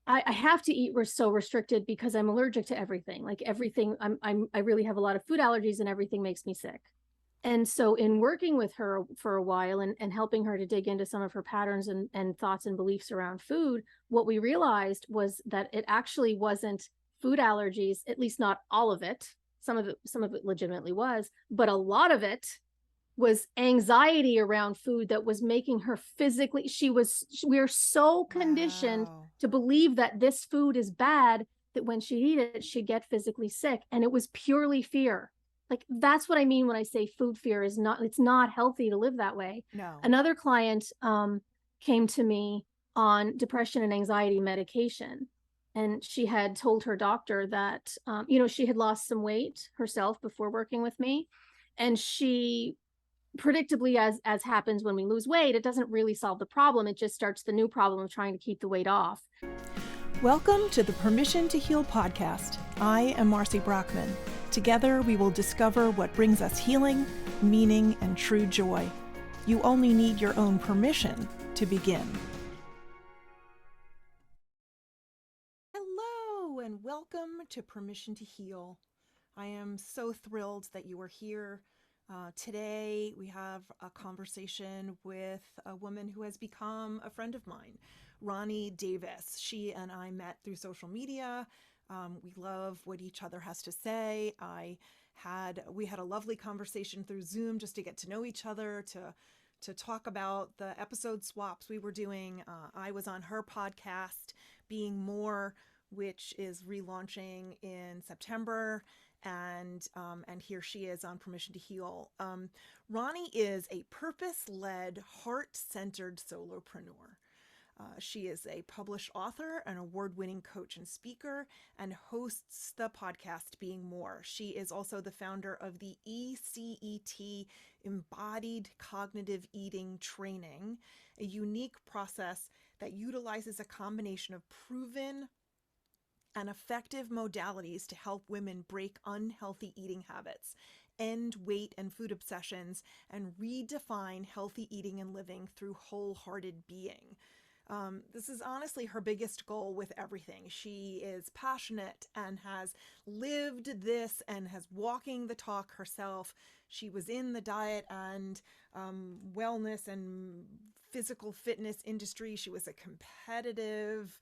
I have to eat so restricted because I'm allergic to everything. Like everything, I really have a lot of food allergies and everything makes me sick. And so in working with her for a while and helping her to dig into some of her patterns and thoughts and beliefs around food, what we realized was that it actually wasn't food allergies, at least not all of it. Some of it legitimately was, but a lot of it was anxiety around food that was making her physically, we are so conditioned Wow. to believe that this food is bad that when she'd eat it, she'd get physically sick. And it was purely fear. Like, that's what I mean when I say food fear is not, it's not healthy to live that way. No. Another client came to me on depression and anxiety medication. And she had told her doctor that, she had lost some weight herself before working with me. And she predictably, as happens when we lose weight, it doesn't really solve the problem. It just starts the new problem of trying to keep the weight off. Welcome to the Permission to Heal podcast. I am Marcy Brockman. Together, we will discover what brings us healing, meaning, and true joy. You only need your own permission to begin. Hello, and welcome to Permission to Heal. I am so thrilled that you are here. Today, we have a conversation with a woman who has become a friend of mine, Roni Davis. She and I met through social media. We love what each other has to say. We had a lovely conversation through Zoom just to get to know each other, to talk about the episode swaps we were doing. I was on her podcast, Being More, which is relaunching in September. And here she is on Permission to Heal. Roni is a purpose-led, heart-centered solopreneur. She is a published author, an award-winning coach and speaker, and hosts the podcast Being More. She is also the founder of the E-CET, Embodied Cognitive Eating Training, a unique process that utilizes a combination of proven and effective modalities to help women break unhealthy eating habits, end weight and food obsessions, and redefine healthy eating and living through wholehearted being. This is honestly her biggest goal with everything. She is passionate and has lived this and has walking the talk herself. She was in the diet and wellness and physical fitness industry. She was a competitive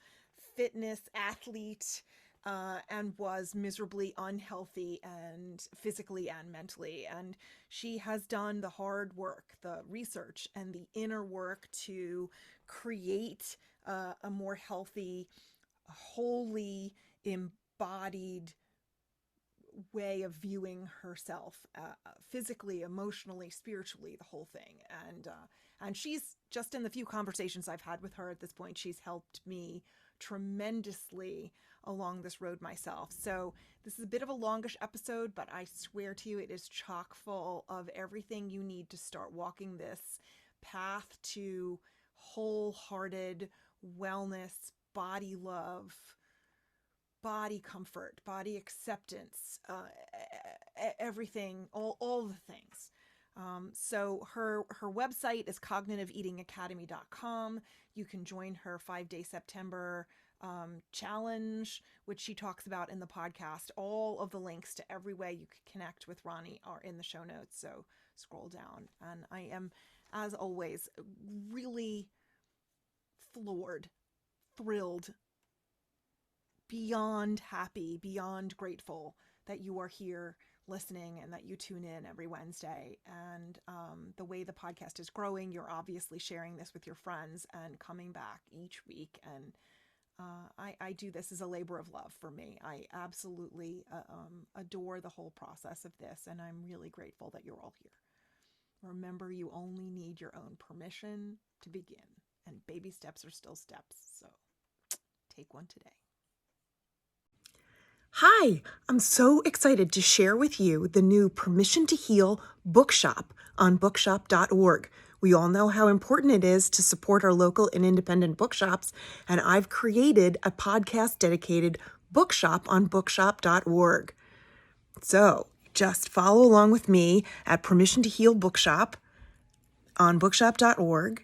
fitness athlete and was miserably unhealthy and physically and mentally. And she has done the hard work, the research, and the inner work to create a more healthy, wholly embodied way of viewing herself, physically, emotionally, spiritually, the whole thing. And she's, just in the few conversations I've had with her at this point, she's helped me tremendously along this road myself. So this is a bit of a longish episode, but I swear to you, it is chock full of everything you need to start walking this path to wholehearted wellness, body love, body comfort, body acceptance, everything, all the things. So her website is cognitiveeatingacademy.com. You can join her 5-day September challenge, which she talks about in the podcast. All of the links to every way you can connect with Roni are in the show notes. So scroll down. And I am, as always, really floored, thrilled, beyond happy, beyond grateful that you are here listening and that you tune in every Wednesday. And the way the podcast is growing, you're obviously sharing this with your friends and coming back each week. And I do this as a labor of love for me. I absolutely adore the whole process of this, and I'm really grateful that you're all here. Remember, you only need your own permission to begin, and baby steps are still steps, so take one today. Hi, I'm so excited to share with you the new Permission to Heal bookshop on bookshop.org. We all know how important it is to support our local and independent bookshops, and I've created a podcast-dedicated bookshop on bookshop.org. So just follow along with me at Permission to Heal Bookshop on bookshop.org.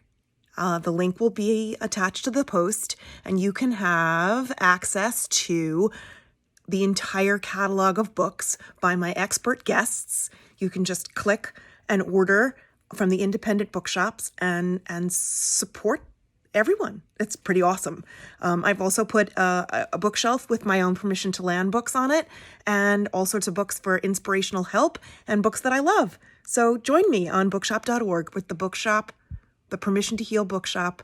The link will be attached to the post, and you can have access to the entire catalog of books by my expert guests. You can just click and order from the independent bookshops and support everyone. It's pretty awesome. I've also put a bookshelf with my own permission to land books on it, and all sorts of books for inspirational help and books that I love. So join me on bookshop.org with the bookshop, the Permission to Heal bookshop.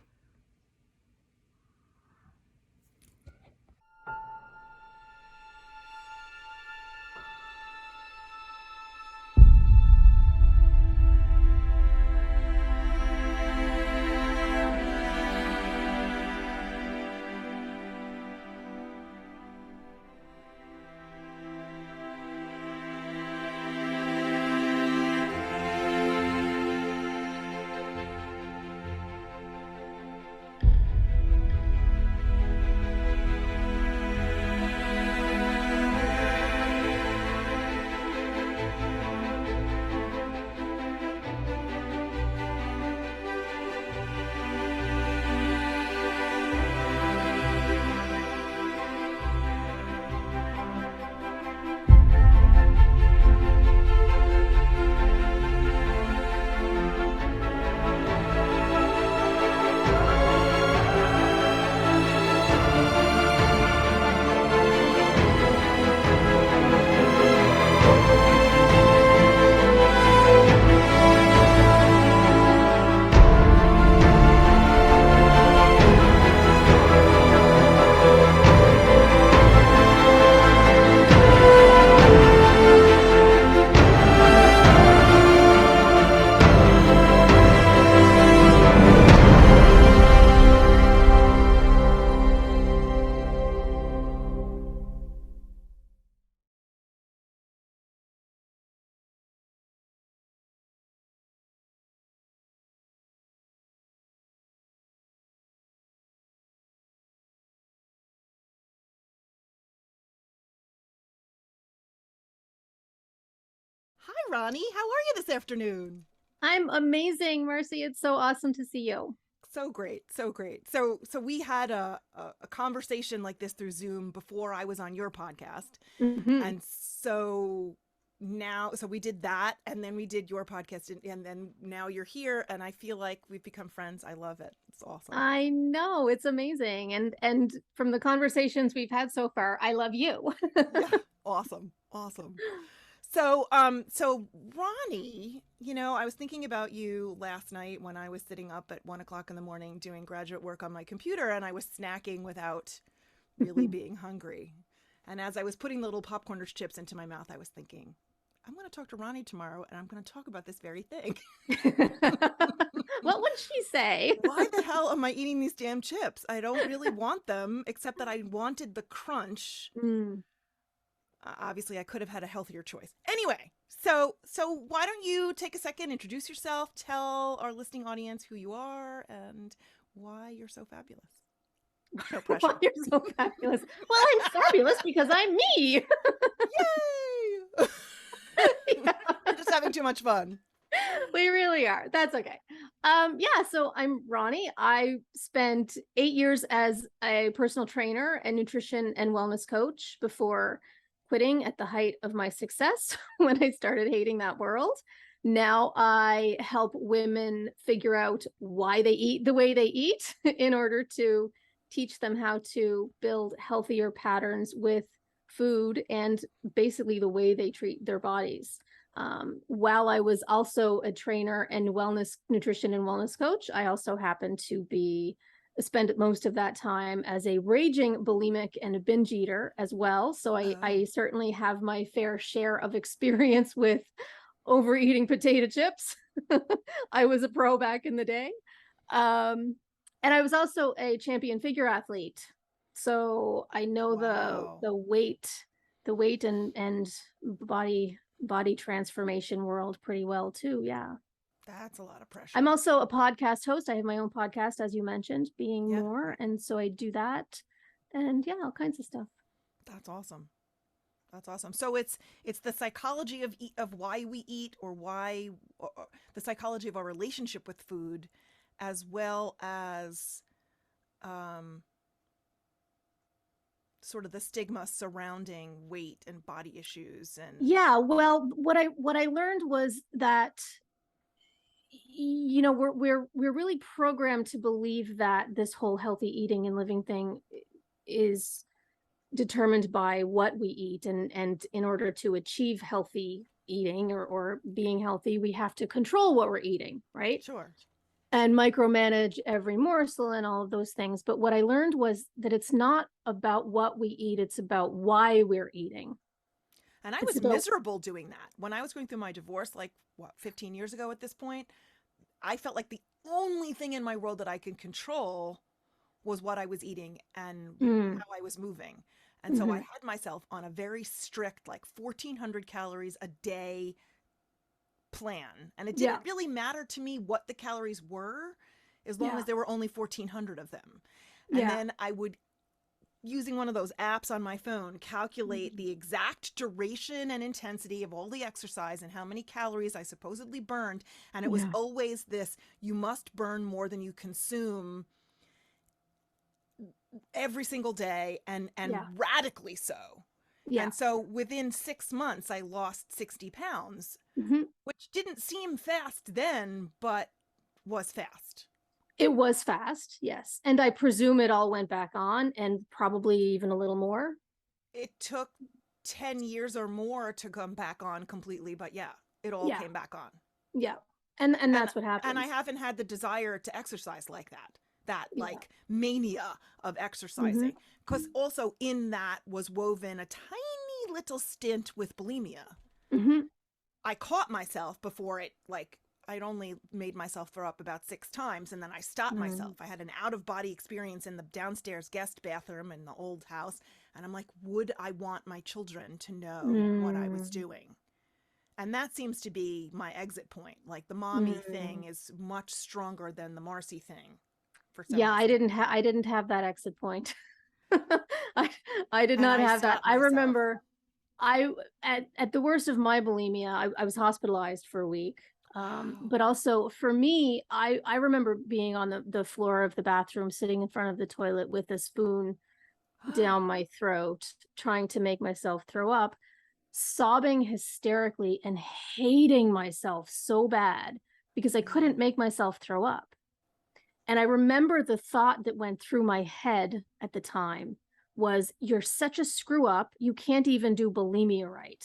Hi, Roni. How are you this afternoon? I'm amazing, Marcy. It's so awesome to see you. So great, so great. So we had a conversation like this through Zoom before I was on your podcast, Mm-hmm. and so now, so we did that, and then we did your podcast, and then now you're here, and I feel like we've become friends. I love it. It's awesome. I know, it's amazing. And from the conversations we've had so far, I love you. Yeah, awesome, awesome. So Roni, I was thinking about you last night when I was sitting up at 1 o'clock in the morning doing graduate work on my computer, and I was snacking without really being hungry. And as I was putting the little popcorn chips into my mouth, I was thinking, I'm going to talk to Roni tomorrow, and I'm going to talk about this very thing. What would she say? Why the hell am I eating these damn chips? I don't really want them, except that I wanted the crunch. Mm. Obviously, I could have had a healthier choice. Anyway, so why don't you take a second, introduce yourself, tell our listening audience who you are and why you're so fabulous. No pressure. Why you're so fabulous. Well, I'm fabulous because I'm me. Yay! Yeah. We're just having too much fun. We really are. That's okay. Yeah, so I'm Roni. I spent 8 years as a personal trainer and nutrition and wellness coach before quitting at the height of my success when I started hating that world. Now I help women figure out why they eat the way they eat in order to teach them how to build healthier patterns with food and basically the way they treat their bodies. While I was also a trainer and wellness, nutrition and wellness coach, I also happened to spend most of that time as a raging bulimic and a binge eater as well. So I certainly have my fair share of experience with overeating potato chips. I was a pro back in the day. And I was also a champion figure athlete. So I know Wow. the weight and body transformation world pretty well too. Yeah. That's a lot of I'm pressure. also a podcast host. I have my own podcast, as you mentioned, Being Yeah, More. And so I do that. And yeah, all kinds of stuff. that's awesome. That's awesome. So it's the psychology of why we eat, or the psychology of our relationship with food, as well as um, sort of the stigma surrounding weight and body issues and Yeah, well, what I learned was that we're really programmed to believe that this whole healthy eating and living thing is determined by what we eat, and in order to achieve healthy eating or being healthy, we have to control what we're eating, right? sure. And micromanage every morsel and all of those things. But what I learned was that it's not about what we eat, it's about why we're eating. And I It's was about miserable doing that. When I was going through my divorce, like what, 15 years ago at this point, I felt like the only thing in my world that I could control was what I was eating and mm, how I was moving. And so I mhm. had myself on a very strict, like 1400 calories a day plan. And it Yeah, didn't really matter to me what the calories were as long as yeah, there were only 1400 of them. And yeah. then I would, using one of those apps on my phone, calculate Mhm. the exact duration and intensity of all the exercise and how many calories I supposedly burned. And it was Yeah, always this: you must burn more than you consume every single day, and yeah, radically so. yeah. And so within 6 months, I lost 60 pounds, Mhm. which didn't seem fast then, but was fast. It was fast, yes. And I presume it all went back on, and probably even a little more. It took 10 years or more to come back on completely, but yeah, it all Yeah, came back on. yeah. And And that's what and I happens. haven't had the desire to exercise like that. That Yeah. like mania of Hmm. exercising. Because also in that was woven a tiny little stint with bulimia. Hmm. I caught myself before it, like, I'd only made myself throw up about 6 times, and then I stopped Mm. myself. I had an out of body experience in the downstairs guest bathroom in the old house. And I'm like, would I want my children to know what I was Mm. doing? And that seems to be my exit point. Like the mommy thing Mm. is much stronger than the Marcy thing for some Yeah, reason. I didn't have that exit point. I I did And not I have that. stopped I myself. remember I at the worst of my bulimia, I was hospitalized for a week. Wow. But also for me, I remember being on the floor of the bathroom, sitting in front of the toilet with a spoon down my throat, trying to make myself throw up, sobbing hysterically and hating myself so bad because I Yeah. couldn't make myself throw up. And I remember the thought that went through my head at the time was, you're such a screw up, you can't even do bulimia right.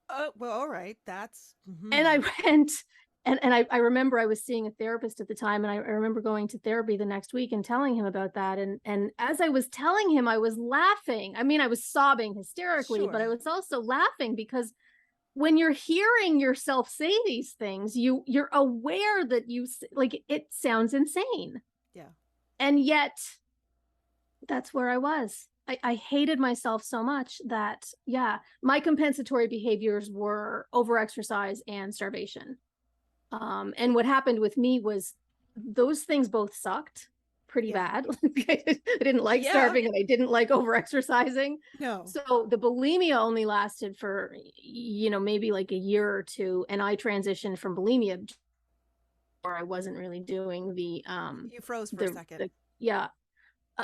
Oh, well, all right. That's, And I mm-hmm. went, and I remember I was seeing a therapist at the time, and I remember going to therapy the next week and telling him about that. And as I was telling him, I was laughing. I mean, I was sobbing hysterically, but I Sure. was also laughing because when you're hearing yourself say these things, you're aware that like, it sounds insane. Yeah. And yet that's where I was. I hated myself so much that, yeah, my compensatory behaviors were overexercise and starvation. And what happened with me was those things both sucked pretty Yeah. bad. I didn't like Yeah. starving and I didn't like overexercising. No. So the bulimia only lasted for, maybe like a year or two. And I transitioned from bulimia, where I wasn't really doing You froze for a the, second. the, yeah,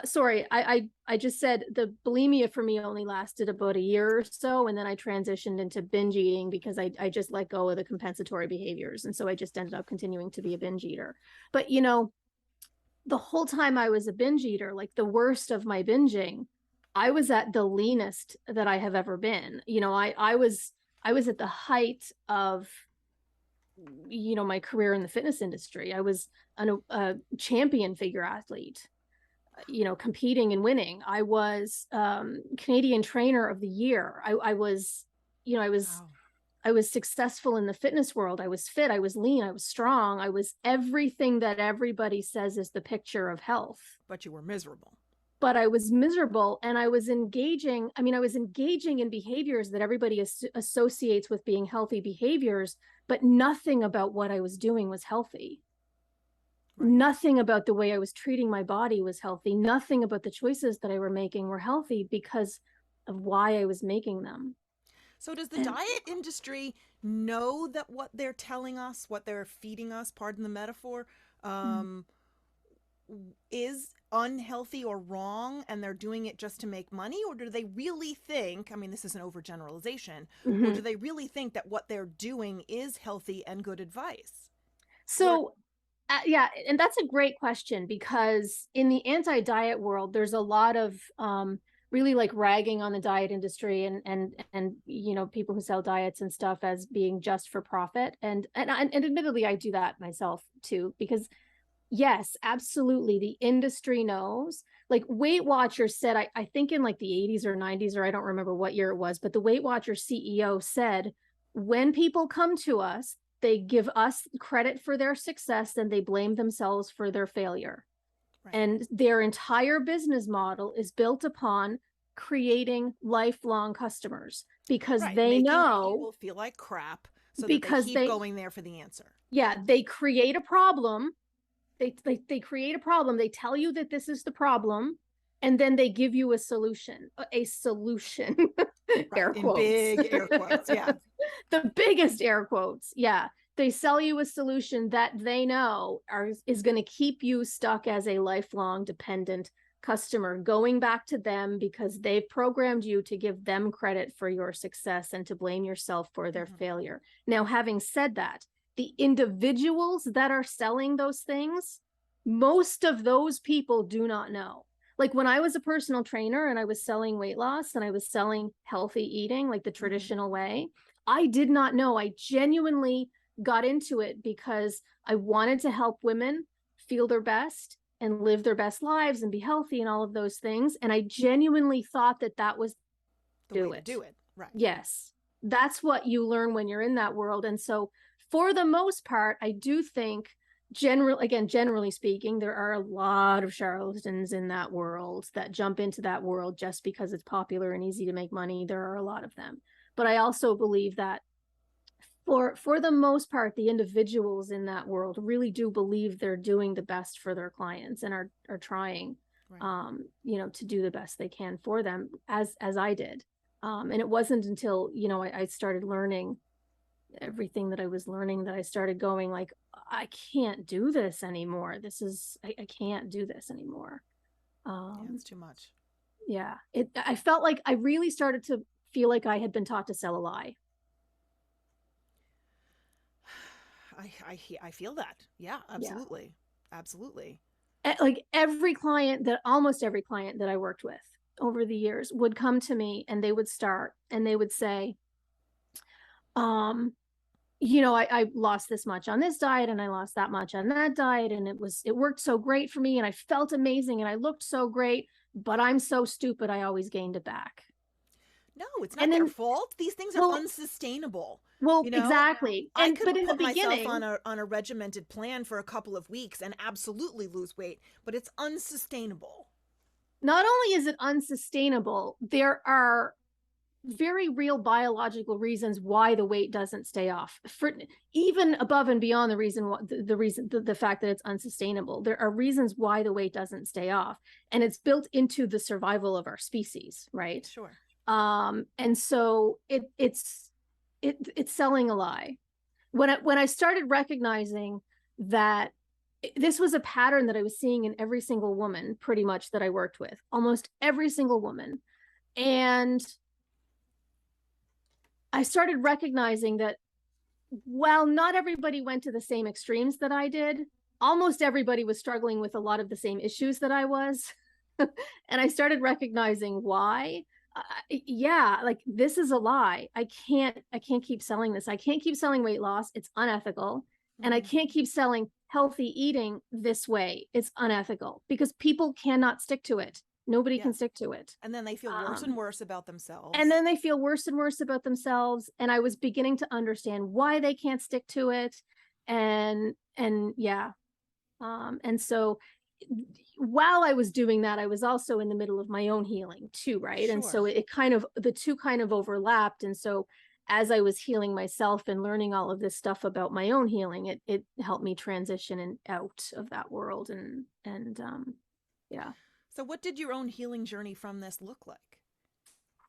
sorry, I just said the bulimia for me only lasted about a year or so, and then I transitioned into binge eating because I just let go of the compensatory behaviors, and so I just ended up continuing to be a binge eater. But the whole time I was a binge eater, like the worst of my binging, I was at the leanest that I have ever been. I was at the height of my career in the fitness industry. I was a champion figure athlete, competing and winning. I was Canadian Trainer of the Year. I was, you know, Wow. I was successful in the fitness world. I was fit. I was lean. I was strong. I was everything that everybody says is the picture of health. But you were miserable. But I was miserable, and I was engaging. I mean, I was engaging in behaviors that everybody associates with being healthy behaviors, but nothing about what I was doing was healthy. Right. Nothing about the way I was treating my body was healthy. Nothing about the choices that I were making were healthy because of why I was making them. So does the And diet industry know that what they're telling us, what they're feeding us, pardon the metaphor, Mm. um, is unhealthy or wrong and they're doing it just to make money? Or do they really think, I mean, this is an overgeneralization, or do Mhm. they really think that what they're doing is healthy and good advice? Or, So, yeah, and that's a great question because in the anti-diet world, there's a lot of really like ragging on the diet industry and people who sell diets and stuff as being just for profit. And admittedly, I do that myself too because yes, absolutely. The industry knows. Like Weight Watchers said, I think in like the 80s or 90s, or I don't remember what year it was, but the Weight Watchers CEO said, when people come to us, they give us credit for their success and they blame themselves for their failure. right, And their entire business model is built upon creating lifelong customers because right, they making know, people feel like crap so that they because keep they, going there for the answer. yeah, they create a problem. They create a problem. They tell you that this is the problem, and then they give you a solution, Right, air in quotes. big air quotes. Yeah. The biggest air quotes. Yeah. They sell you a solution that they know is going to keep you stuck as a lifelong dependent customer, going back to them because they've programmed you to give them credit for your success and to blame yourself for their Hmm. failure. Now, having said that, the individuals that are selling those things, most of those people do not know. Like when I was a personal trainer and I was selling weight loss and I was selling healthy eating, like the Hmm. traditional way, I did not know. I genuinely got into it because I wanted to help women feel their best and live their best lives and be healthy and all of those things. And I genuinely thought that that was The do way to it. do it. Right. Yes. That's what you learn when you're in that world. And so for the most part, I do think generally speaking, there are a lot of charlatans in that world that jump into that world just because it's popular and easy to make money. There are a lot of them. But I also believe that for the most part, the individuals in that world really do believe they're doing the best for their clients and are trying Right. to do the best they can for them, as I did. And it wasn't until I started learning everything that I was learning that I started going like, I can't do this anymore. I can't do this anymore. Yeah, um it's too much. yeah, I felt like I really started to feel like I had been taught to sell a lie. I feel that. Yeah, Yeah. absolutely. Absolutely. Like almost every client that I worked with over the years would come to me and they would start and they would say, um, I lost this much on this diet and I lost that much on that diet. And it worked so great for me. And I felt amazing and I looked so great, but I'm so stupid. I always gained it back. No, it's not And their then, fault. These things are well, unsustainable. well, You know, exactly. I But could in the put myself beginning, on a regimented plan for a couple of weeks and absolutely lose weight, but it's unsustainable. not only is it unsustainable, there are very real biological reasons why the weight doesn't stay off, for even above and beyond the reason the fact that it's unsustainable. There are reasons why the weight doesn't stay off, and it's built into the survival of our species, right? Sure. And so it's selling a lie. When I started recognizing that this was a pattern that I was seeing in every single woman pretty much that I worked with, almost every single woman. And I started recognizing that while not everybody went to the same extremes that I did, almost everybody was struggling with a lot of the same issues that I was. And I started recognizing why. Yeah, like this is a lie. I can't keep selling this. I can't keep selling weight loss. It's unethical. And I Hmm. can't keep selling healthy eating this way. It's unethical because people cannot stick to it. Nobody Yeah. can stick to it. And then they feel worse and Um, worse about and themselves. then they feel worse and worse about themselves, and I was beginning to understand why they can't stick to it. And yeah. And so while I was doing that, I was also in the middle of my own healing too, right? And so Sure. it kind of, the two kind of overlapped. And so as I was healing myself and learning all of this stuff about my own healing, it helped me transition and out of that world. And yeah. So, what did your own healing journey from this look like?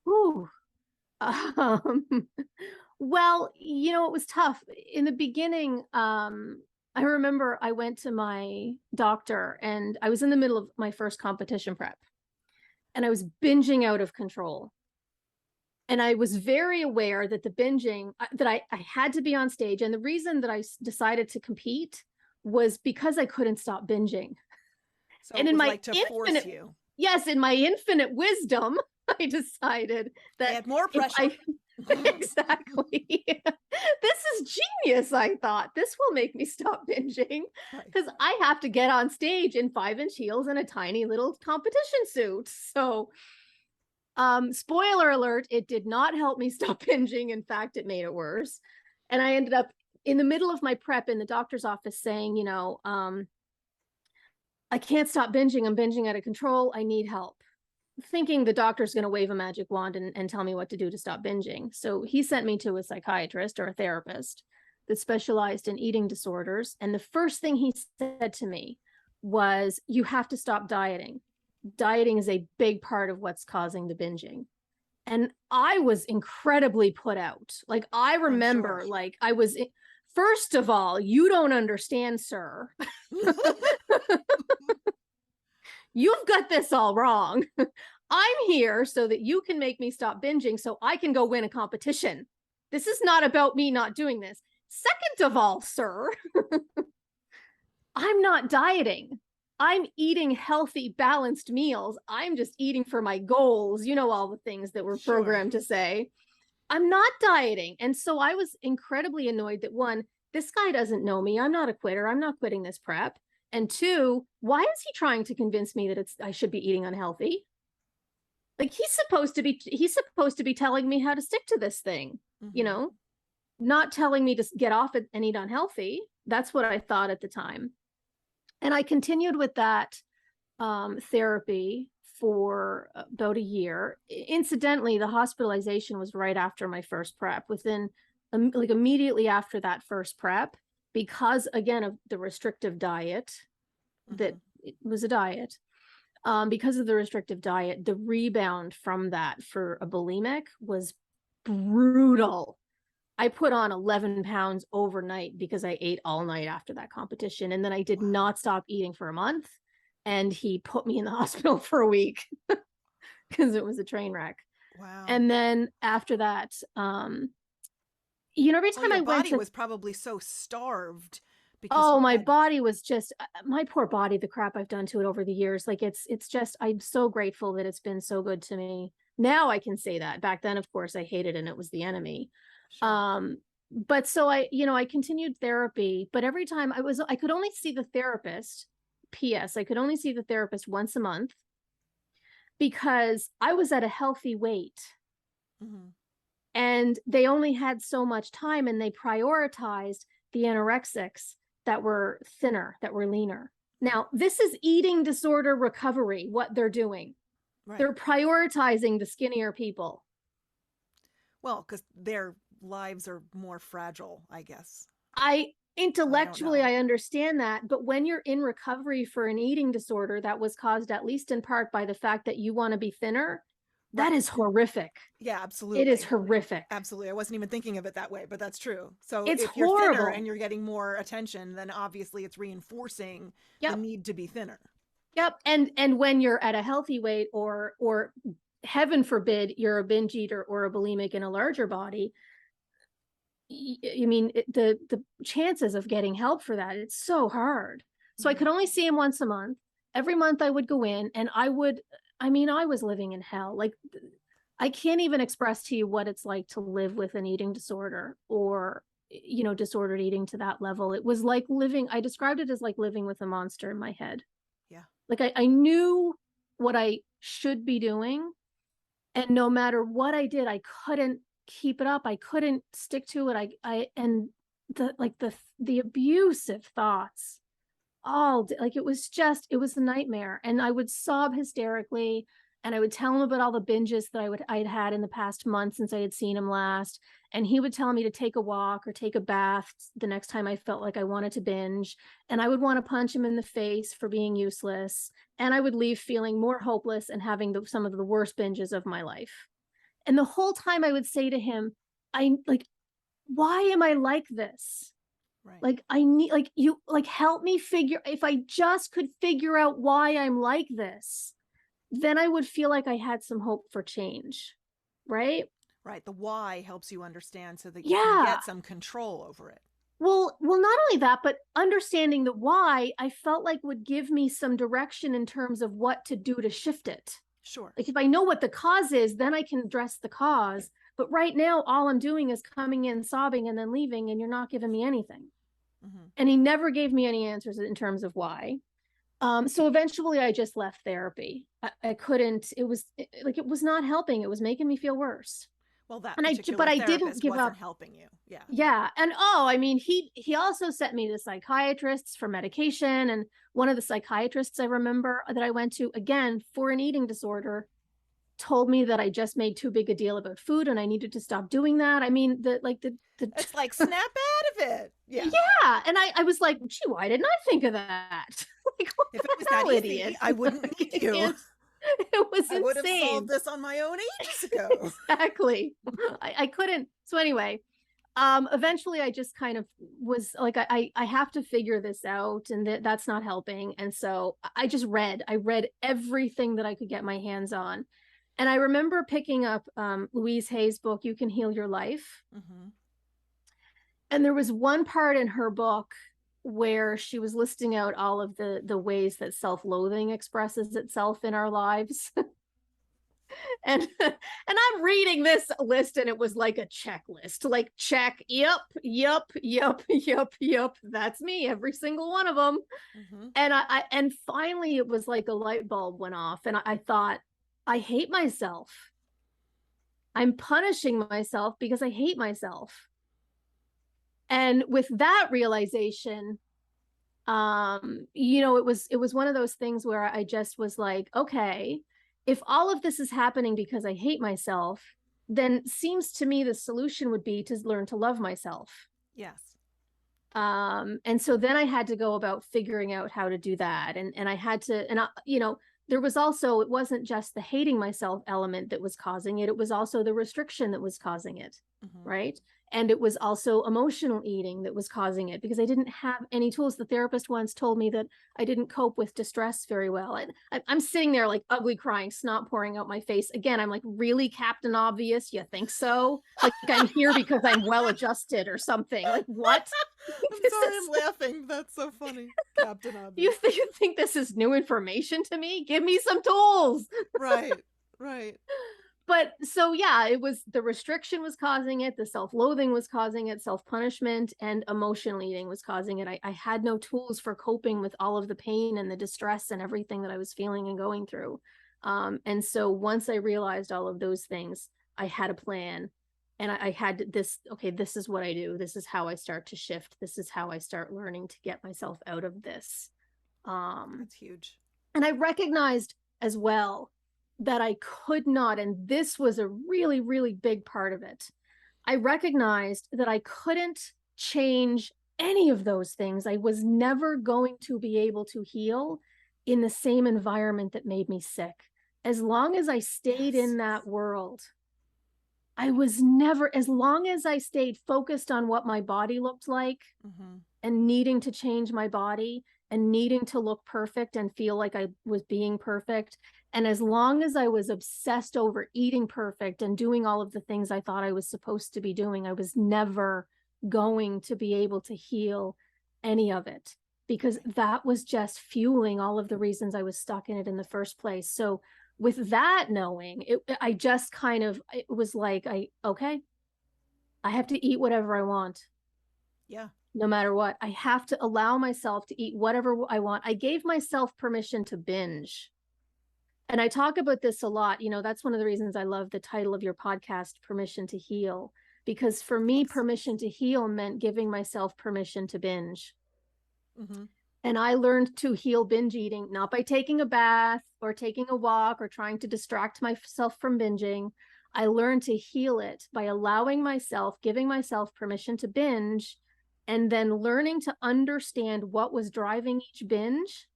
Whew. Um, well, it was tough in the beginning. I remember I went to my doctor and I was in the middle of my first competition prep and I was binging out of control. And I was very aware that the binging, that I had to be on stage. And the reason that I decided to compete was because I couldn't stop binging. So And it in was my like to force infinite, you. yes, in my infinite wisdom, I decided that Add more if pressure. I, exactly, this is genius. I thought this will make me stop binging Right. because I have to get on stage in 5-inch heels and a tiny little competition suit. So, spoiler alert, it did not help me stop binging. In fact, it made it worse. And I ended up in the middle of my prep in the doctor's office saying, I can't stop binging. I'm binging out of control. I need help. Thinking the doctor's going to wave a magic wand and tell me what to do to stop binging. So he sent me to a psychiatrist or a therapist that specialized in eating disorders. And the first thing he said to me was, you have to stop dieting. Dieting is a big part of what's causing the binging. And I was incredibly put out. Like, I remember, sure. like, I was, first of all, you don't understand, sir. You've got this all wrong. I'm here so that you can make me stop binging so I can go win a competition. This is not about me not doing this. Second of all, sir, I'm not dieting. I'm eating healthy, balanced meals. I'm just eating for my goals. You know, all the things that we're Sure. programmed to say. I'm not dieting. And so I was incredibly annoyed that, one, this guy doesn't know me. I'm not a quitter. I'm not quitting this prep. And two, why is he trying to convince me that I should be eating unhealthy? Like, he's supposed to be telling me how to stick to this thing, Mm-hmm. not telling me to get off it and eat unhealthy. That's what I thought at the time. And I continued with that therapy for about a year. Incidentally, the hospitalization was right after my first prep, within like immediately after that first prep, because again of the restrictive diet, that it was a diet. Because of the restrictive diet, the rebound from that for a bulimic was brutal. I put on 11 pounds overnight because I ate all night after that competition. And then I did Wow. not stop eating for a month. And he put me in the hospital for a week because it was a train wreck. Wow. And then after that, every Well, time your I went body to, was probably so starved because oh, you my had. body was just, my poor body, the crap I've done to it over the years. Like, it's just, I'm so grateful that it's been so good to me. Now I can say that. Back then, of course, I hated it and it was the enemy. Sure. But so I continued therapy, but every time I could only see the therapist. PS, I could only see the therapist once a month because I was at a healthy weight Mm-hmm. and they only had so much time, and they prioritized the anorexics that were thinner, that were leaner. Now, this is eating disorder recovery, what they're doing. Right. They're prioritizing the skinnier people. Well, because their lives are more fragile, I guess. Intellectually, I I understand that, but when you're in recovery for an eating disorder that was caused at least in part by the fact that you want to be thinner, that right. is horrific. Yeah, absolutely. It is horrific. Absolutely. I wasn't even thinking of it that way, but that's true. So It's if you're thinner horrible. and you're getting more attention, then obviously it's reinforcing the Yep. need to be thinner. Yep. And when you're at a healthy weight, or heaven forbid, you're a binge eater or a bulimic in a larger body, I mean, the chances of getting help for that, it's so hard. So I could only see him once a month. Every month I would go in and I was living in hell. Like, I can't even express to you what it's like to live with an eating disorder, or, disordered eating to that level. It was like I described it as like living with a monster in my head. Yeah. Like, I knew what I should be doing. And no matter what I did, I couldn't keep it up. I couldn't stick to it. And the abusive thoughts, it was a nightmare. And I would sob hysterically, and I would tell him about all the binges that I'd had in the past month since I had seen him last. And he would tell me to take a walk or take a bath the next time I felt like I wanted to binge. And I would want to punch him in the face for being useless. And I would leave feeling more hopeless and having some of the worst binges of my life. And the whole time I would say to him, why am I like this? Right. Like I need, like you, like help me figure, if I just could figure out why I'm like this, then I would feel like I had some hope for change. Right. Right. The why helps you understand so that you can Yeah. get some control over it. Well, not only that, but understanding the why, I felt like would give me some direction in terms of what to do to shift it. Sure. Like if I know what the cause is, then I can address the cause. But right now, all I'm doing is coming in, sobbing, and then leaving, and you're not giving me anything. Mm-hmm. And he never gave me any answers in terms of why. So eventually I just left therapy. I couldn't, it was not helping. It was making me feel worse. Well, that But particular I didn't therapist give up. wasn't helping you. Yeah. Yeah. And oh, I mean, he also sent me to psychiatrists for medication. And one of the psychiatrists I remember that I went to, again, for an eating disorder, told me that I just made too big a deal about food and I needed to stop doing that. I mean, the It's like snap out of it. Yeah. yeah. And I was like, gee, why didn't I think of that? Like, what If it the was that hell, easy, idiot? I wouldn't need you. It was I would have insane. solved this on my own ages ago. Exactly. I couldn't. So anyway, eventually I just kind of was like, I have to figure this out, and that's not helping. And so I read everything that I could get my hands on. And I remember picking up Louise Hay's book, You Can Heal Your Life. Mm-hmm. And there was one part in her book where she was listing out all of the ways that self-loathing expresses itself in our lives. and I'm reading this list, and it was like a checklist, like check, yep, that's me, every single one of them. Mm-hmm. And finally it was like a light bulb went off, and I thought, I hate myself. I'm punishing myself because I hate myself. And with that realization, it was one of those things where I just was like, okay, if all of this is happening because I hate myself, then seems to me the solution would be to learn to love myself. Yes. And so then I had to go about figuring out how to do that. And I had to, there was also, it wasn't just the hating myself element that was causing it. It was also the restriction that was causing it. Mm-hmm. Right. And it was also emotional eating that was causing it, because I didn't have any tools. The therapist once told me that I didn't cope with distress very well. And I'm sitting there like ugly crying, snot pouring out my face. Again, I'm like, really, Captain Obvious? You think so? Like I'm here because I'm well adjusted or something. Like what? I'm sorry, I'm laughing. That's so funny. Captain Obvious. You think this is new information to me? Give me some tools. Right. Right. But so yeah, it was the restriction was causing it, the self-loathing was causing it, self-punishment and emotional eating was causing it. I had no tools for coping with all of the pain and the distress and everything that I was feeling and going through. And so once I realized all of those things, I had a plan, and I had this, okay, this is what I do. This is how I start to shift. This is how I start learning to get myself out of this. That's huge. And I recognized as well that I could not, and this was a really, really big part of it. I recognized that I couldn't change any of those things. I was never going to be able to heal in the same environment that made me sick. As long as I stayed in that world, I was never, as long as I stayed focused on what my body looked like, mm-hmm. and needing to change my body and needing to look perfect and feel like I was being perfect. And as long as I was obsessed over eating perfect and doing all of the things I thought I was supposed to be doing, I was never going to be able to heal any of it, because that was just fueling all of the reasons I was stuck in it in the first place. So with that knowing, I just kind of, it was like, okay, I have to eat whatever I want. Yeah. No matter what, I have to allow myself to eat whatever I want. I gave myself permission to binge. And I talk about this a lot. That's one of the reasons I love the title of your podcast, Permission to Heal, because for me, permission to heal meant giving myself permission to binge. Mm-hmm. And I learned to heal binge eating, not by taking a bath or taking a walk or trying to distract myself from binging. I learned to heal it by allowing myself, giving myself permission to binge, and then learning to understand what was driving each binge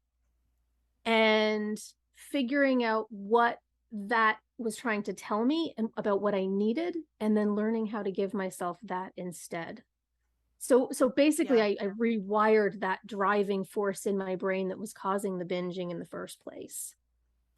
and figuring out what that was trying to tell me and about what I needed, and then learning how to give myself that instead. So basically Yeah, I rewired that driving force in my brain that was causing the binging in the first place.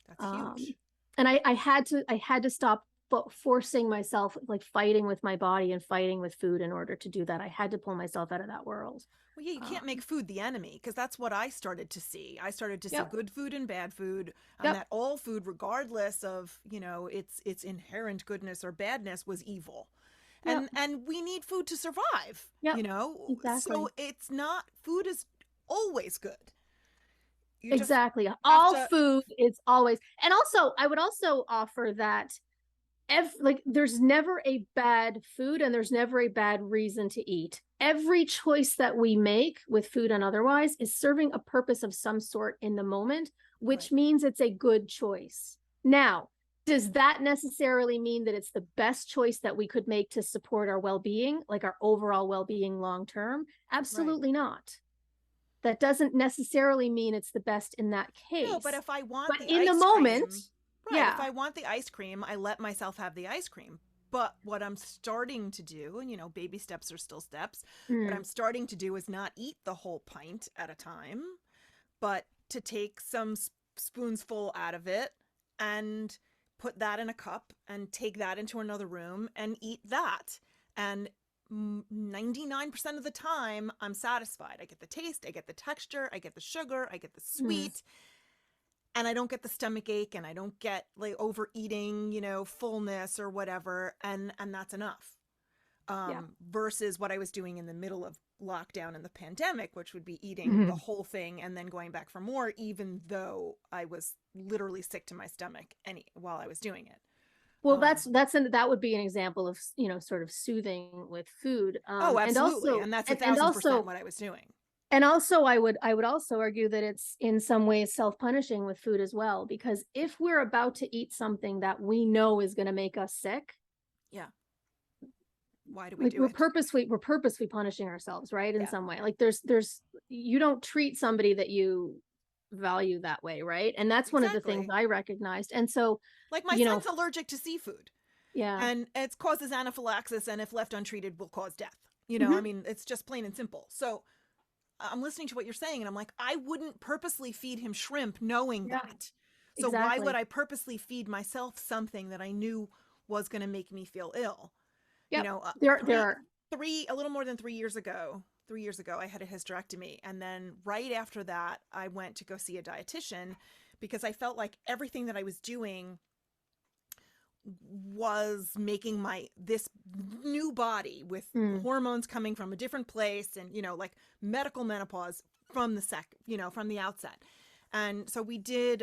that's Um, huge. and I had to stop forcing myself, like fighting with my body and fighting with food in order to do that. I had to pull myself out of that world. Well, yeah, you can't make Um, food the enemy because that's what I started to see. I started to see yep, good food and bad food, and yep, that all food, regardless of its inherent goodness or badness, was evil. yep, And we need food to survive. yep, So exactly. it's not food is always good. You just Exactly. have All to. food is always, and also I would also offer that like there's never a bad food and there's never a bad reason to eat. Every choice that we make with food and otherwise is serving a purpose of some sort in the moment, which Right, means it's a good choice. Now, does that necessarily mean that it's the best choice that we could make to support our well-being, like our overall well-being long term? right. Absolutely not. That doesn't necessarily mean it's the best in that No, but case. if I want But the in the ice moment, cream, right, if yeah. I want the ice cream, I let myself have the ice cream. But what I'm starting to do, and baby steps are still steps, what I'm Mm, starting to do is not eat the whole pint at a time, but to take some spoonsful out of it and put that in a cup and take that into another room and eat that. And 99% of the time, I'm satisfied. I get the taste, I get the texture, I get the sugar, I get the mm, sweet, and I don't get the stomach ache and I don't get like overeating, fullness or whatever, and that's enough. yeah. Versus what I was doing in the middle of lockdown and the pandemic, which would be eating the Mhm. whole thing and then going back for more, even though I was literally sick to my stomach while I was doing it. Well, Um, that would be an example of, sort of soothing with food. oh, And absolutely, also, and that's a and thousand percent also, what I was doing. and also, I would also argue that it's in some ways self-punishing with food as well, because if we're about to eat something that we know is going to make us sick, Yeah, why do we like do it? we're purposely punishing ourselves, right? In Yeah, some way, like there's you don't treat somebody that you value that way, right? And that's one of the things exactly. I recognized. And so, Like my you know, son's allergic to seafood, yeah. and it causes anaphylaxis, and if left untreated, will cause death. I Hmm. mean, it's just plain and simple. So I'm listening to what you're saying, and I'm like, I wouldn't purposely feed him shrimp knowing Yeah, that. So why would exactly. I purposely feed myself something that I knew was going to make me feel ill? You Yep. know, uh, There three, are. a little more than 3 years ago, 3 years ago, I had a hysterectomy, and then right after that, I went to go see a dietitian because I felt like everything that I was doing was making my this new body with Mm, hormones coming from a different place, and like medical menopause from from the outset. And so we did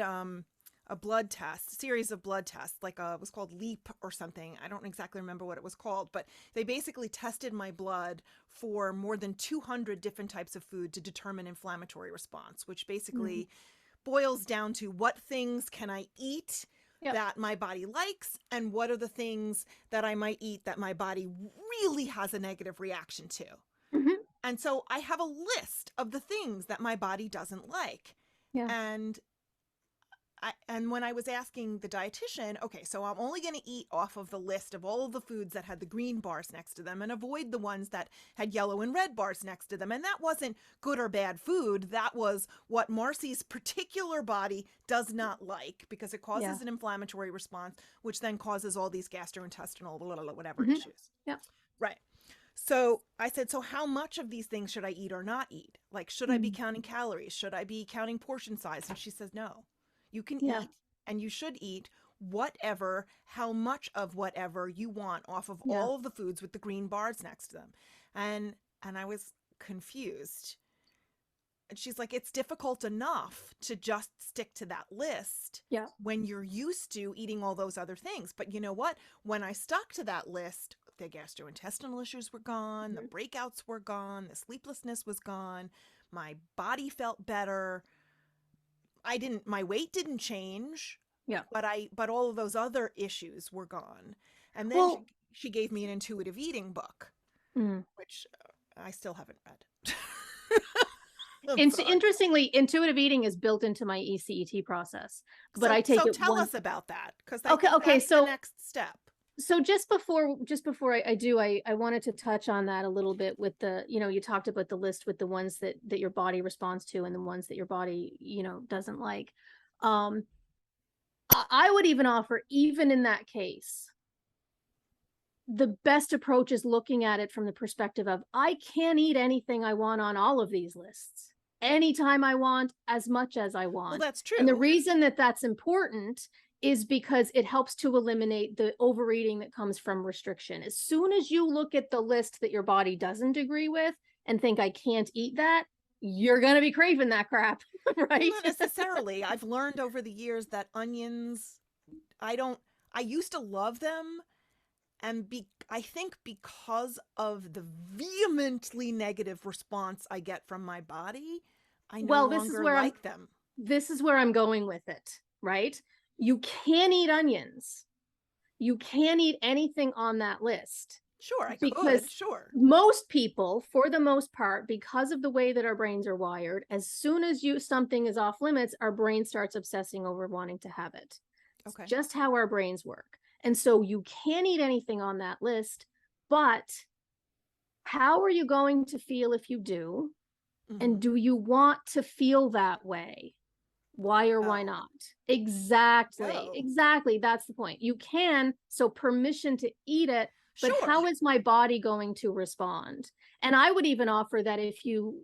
a blood test, series of blood tests, like it was called leap or something. I don't exactly remember what it was called, but they basically tested my blood for more than 200 different types of food to determine inflammatory response, which mm, basically boils down to what things can I eat yep. that my body likes, and what are the things that I might eat that my body really has a negative reaction to. Hmm. And so I have a list of the things that my body doesn't like. Yeah. And and when I was asking the dietitian, okay, so I'm only going to eat off of the list of all of the foods that had the green bars next to them and avoid the ones that had yellow and red bars next to them. And that wasn't good or bad food. That was what Marcy's particular body does not like because it Yeah. causes an inflammatory response, which then causes all these gastrointestinal, whatever Hmm. issues. Yep. Right. So I said, so how much of these things should I eat or not eat? Like, should I be Mm, counting calories? Should I be counting portion size? And she says, no, you can yeah. eat and you should eat whatever, how much of whatever you want off of Yeah. all of the foods with the green bars next to them. And I was confused. And she's like, it's difficult enough to just stick to that list Yeah. when you're used to eating all those other things. But you know what? When I stuck to that list, the gastrointestinal issues were gone, the Mhm. breakouts were gone, the sleeplessness was gone, my body felt better. My weight didn't change, Yeah. but all of those other issues were gone. And then Well, she gave me an intuitive eating book, mm. which I still haven't read. I'm And so sorry. interestingly, intuitive eating is built into my E-CET process, but So I take so it tell one. us about that, because I Okay. think Okay. that's the So next step. So just before I wanted to touch on that a little bit with the, you talked about the list with the ones that your body responds to and the ones that your body, doesn't like. Um, I would even offer, even in that case, the best approach is looking at it from the perspective of, I can eat anything I want on all of these lists, anytime I want, as much as I want. Well, that's And the true. reason that that's important is because it helps to eliminate the overeating that comes from restriction. As soon as you look at the list that your body doesn't agree with and think, I can't eat that, you're going to be craving that crap, Well, right? not necessarily. I've learned over the years that onions, I used to love them. And I think because of the vehemently negative response I get from my body, I no Well, longer like them. This is where I'm going with it, right? You can eat onions. You can eat anything on that list. Sure, I Because could, sure. most people, for the most part, because of the way that our brains are wired, as soon as something is off limits, our brain starts obsessing over wanting to have it. Okay. It's just how our brains work. And so you can eat anything on that list, but how are you going to feel if you do? Mm-hmm. And do you want to feel that way? Why or why not? Exactly. Exactly. That's the point. You can, so permission to eat it, but Sure. how is my body going to respond? And I would even offer that if you,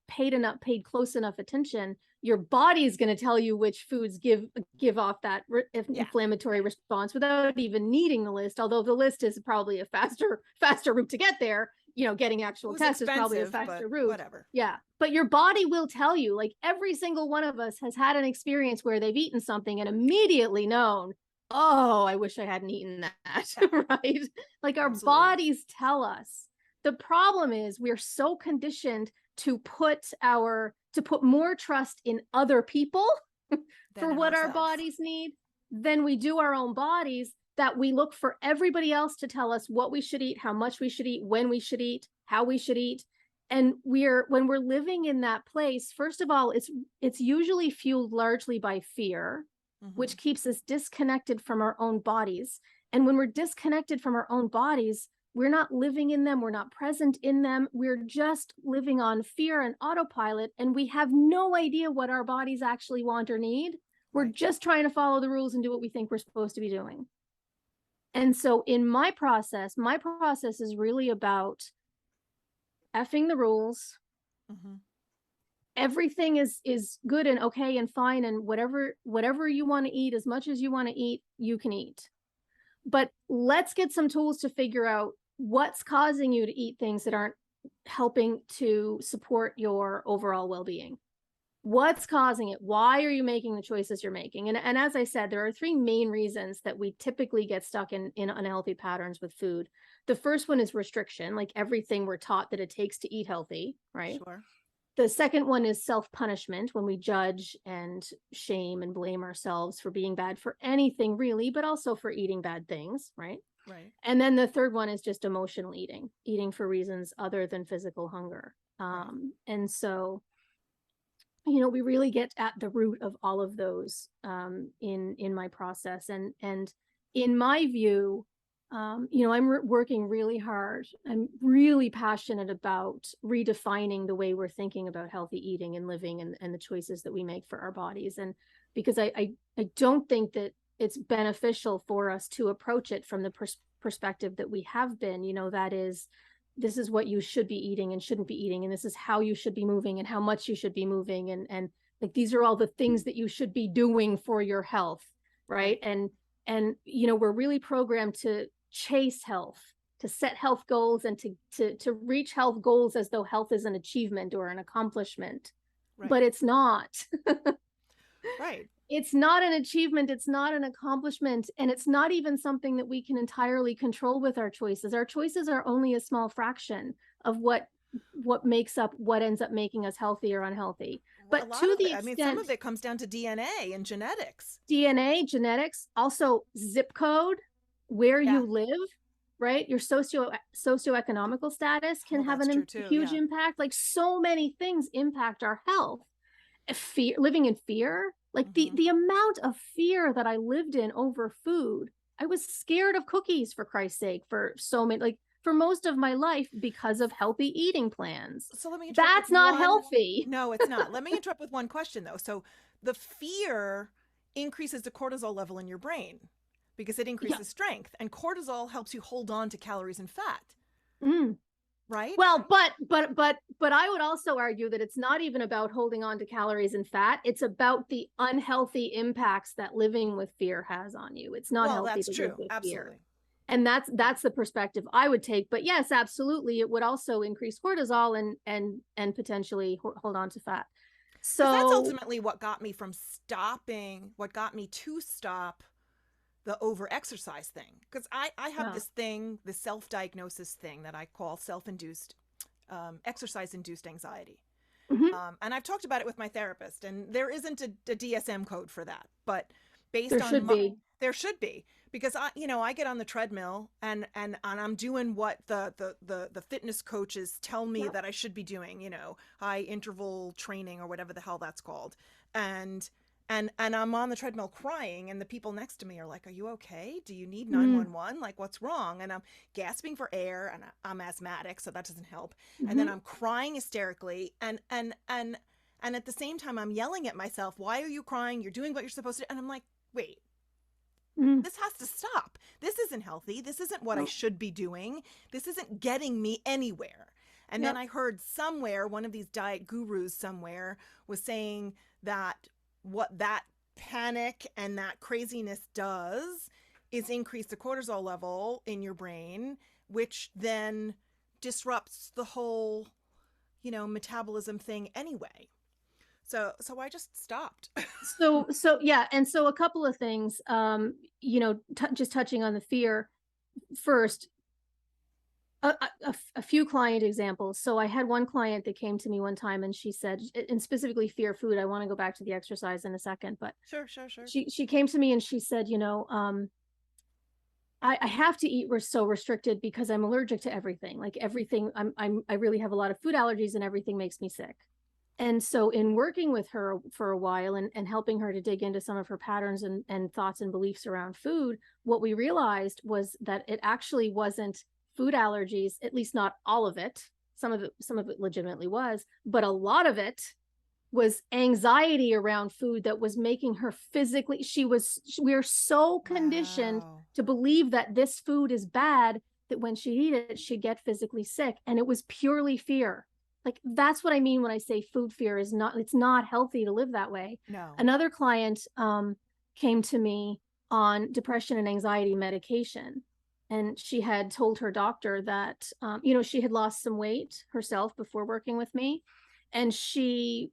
paid close enough attention, your body is going to tell you which foods give off that inflammatory response without even needing the list. Although the list is probably a faster route to get there. Getting actual tests is probably a faster route. Whatever. Yeah. But your body will tell you, like every single one of us has had an experience where they've eaten something and immediately known, oh, I wish I hadn't eaten that. Right? Like our bodies tell us. The problem is we're so conditioned to put more trust in other people for what our bodies need than we do our own bodies, that we look for everybody else to tell us what we should eat, how much we should eat, when we should eat, how we should eat. And when we're living in that place, first of all, it's usually fueled largely by fear, which keeps us disconnected from our own bodies. And when we're disconnected from our own bodies, we're not living in them, we're not present in them, we're just living on fear and autopilot, and we have no idea what our bodies actually want or need. We're just trying to follow the rules and do what we think we're supposed to be doing. And so in my process is really about effing the rules. Everything is good and okay and fine, and whatever you want to eat, as much as you want to eat, you can eat. But let's get some tools to figure out what's causing you to eat things that aren't helping to support your overall well-being. What's causing it? Why are you making the choices you're making? And as I said, there are three main reasons that we typically get stuck in unhealthy patterns with food. The first one is restriction, like everything we're taught that it takes to eat healthy, right? Sure. The second one is self-punishment, when we judge and shame and blame ourselves for being bad for anything really, but also for eating bad things, right? Right. And then the third one is just emotional eating for reasons other than physical hunger. And so, we really get at the root of all of those in my process. And in my view, I'm working really hard. I'm really passionate about redefining the way we're thinking about healthy eating and living, and the choices that we make for our bodies. And because I don't think that it's beneficial for us to approach it from the perspective that we have been, that is, this is what you should be eating and shouldn't be eating, and this is how you should be moving and how much you should be moving, and like these are all the things that you should be doing for your health, right? And we're really programmed to chase health, to set health goals, and to reach health goals as though health is an achievement or an accomplishment. But it's not. Right. It's not an achievement, it's not an accomplishment, and it's not even something that we can entirely control with our choices. Our choices are only a small fraction of what makes up what ends up making us healthy or unhealthy. But to the extent, some of it comes down to DNA and genetics. DNA, genetics, also zip code, where you live, right? Your socioeconomical status can have a huge impact. Like so many things impact our health. Fear, living in fear, like the amount of fear that I lived in over food I was scared of cookies, for Christ's sake, for so many, like for most of my life, because of healthy eating plans. So let me interrupt That's with not one. healthy. No, it's not. Let me interrupt with one question though. So the fear increases the cortisol level in your brain because it Yeah. increases strength, and cortisol helps you hold on to calories and fat, Mm. right? Well, but I would also argue that it's not even about holding on to calories and fat. It's about the unhealthy impacts that living with fear has on you. It's not Well, healthy that's to live true. with fear. Absolutely. And that's the perspective I would take. But yes, absolutely, it would also increase cortisol and potentially hold on to fat. Because that's So ultimately what got me from stopping, what got me to stop the over exercise thing. Because I have yeah. this thing, this self diagnosis thing that I call self induced, exercise induced anxiety. Mhm. And I've talked about it with my therapist, and there isn't a DSM code for that, but There based on should be. there should be, because I get on the treadmill and I'm doing what the fitness coaches tell me Yeah. that I should be doing, high interval training or whatever the hell that's called, and and I'm on the treadmill crying, and the people next to me are like, "Are you okay? Do you need Mm. 911? Like, what's wrong?" And I'm gasping for air, and I'm asthmatic, so that doesn't help. And then Mhm. I'm crying hysterically, and at the same time I'm yelling at myself, "Why are you crying? You're doing what you're supposed to." And I'm like, "Wait, Mm. this has to stop. This isn't healthy. This isn't what I No. should be doing. This isn't getting me anywhere." And then Yep. I heard somewhere, one of these diet gurus somewhere was saying that what that panic and that craziness does is increase the cortisol level in your brain, which then disrupts the whole, metabolism thing anyway. So I just stopped. So yeah, and so a couple of things. Just touching on the fear first. A few client examples. So I had one client that came to me one time, and she said, and specifically fear food. I want to go back to the exercise in a second, but Sure, sure, sure. she came to me and she said, I have to eat so restricted because I'm allergic to everything. Like everything, I really have a lot of food allergies, and everything makes me sick. And so in working with her for a while and helping her to dig into some of her patterns and thoughts and beliefs around food, what we realized was that it actually wasn't food allergies, at least not all of it. Some of it legitimately was, but a lot of it was anxiety around food that was making her physically, we are so conditioned Wow. to believe that this food is bad that when she'd eat it, she'd get physically sick. And it was purely fear. Like, that's what I mean when I say food fear is not, it's not healthy to live that way. No. Another client came to me on depression and anxiety medication. And she had told her doctor that, she had lost some weight herself before working with me. And she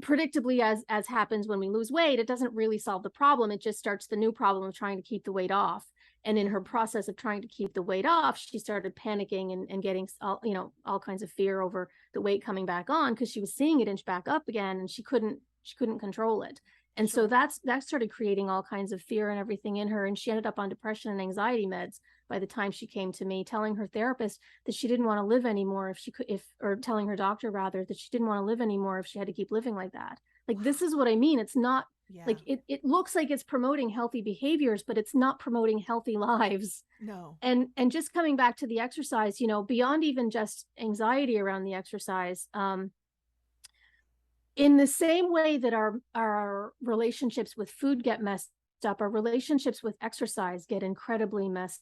predictably, as happens when we lose weight, it doesn't really solve the problem. It just starts the new problem of trying to keep the weight off. And in her process of trying to keep the weight off, she started panicking and getting all kinds of fear over the weight coming back on, because she was seeing it inch back up again, and she couldn't control it. And so Sure. that started creating all kinds of fear and everything in her. And she ended up on depression and anxiety meds by the time she came to me, telling her therapist that she didn't want to live anymore or telling her doctor rather that she didn't want to live anymore if she had to keep living like that. Like, this is what I mean. It's not Yeah. like it looks like it's promoting healthy behaviors, but it's not promoting healthy lives. No. And just coming back to the exercise, beyond even just anxiety around the exercise, in the same way that our relationships with food get messed up, our relationships with exercise get incredibly messed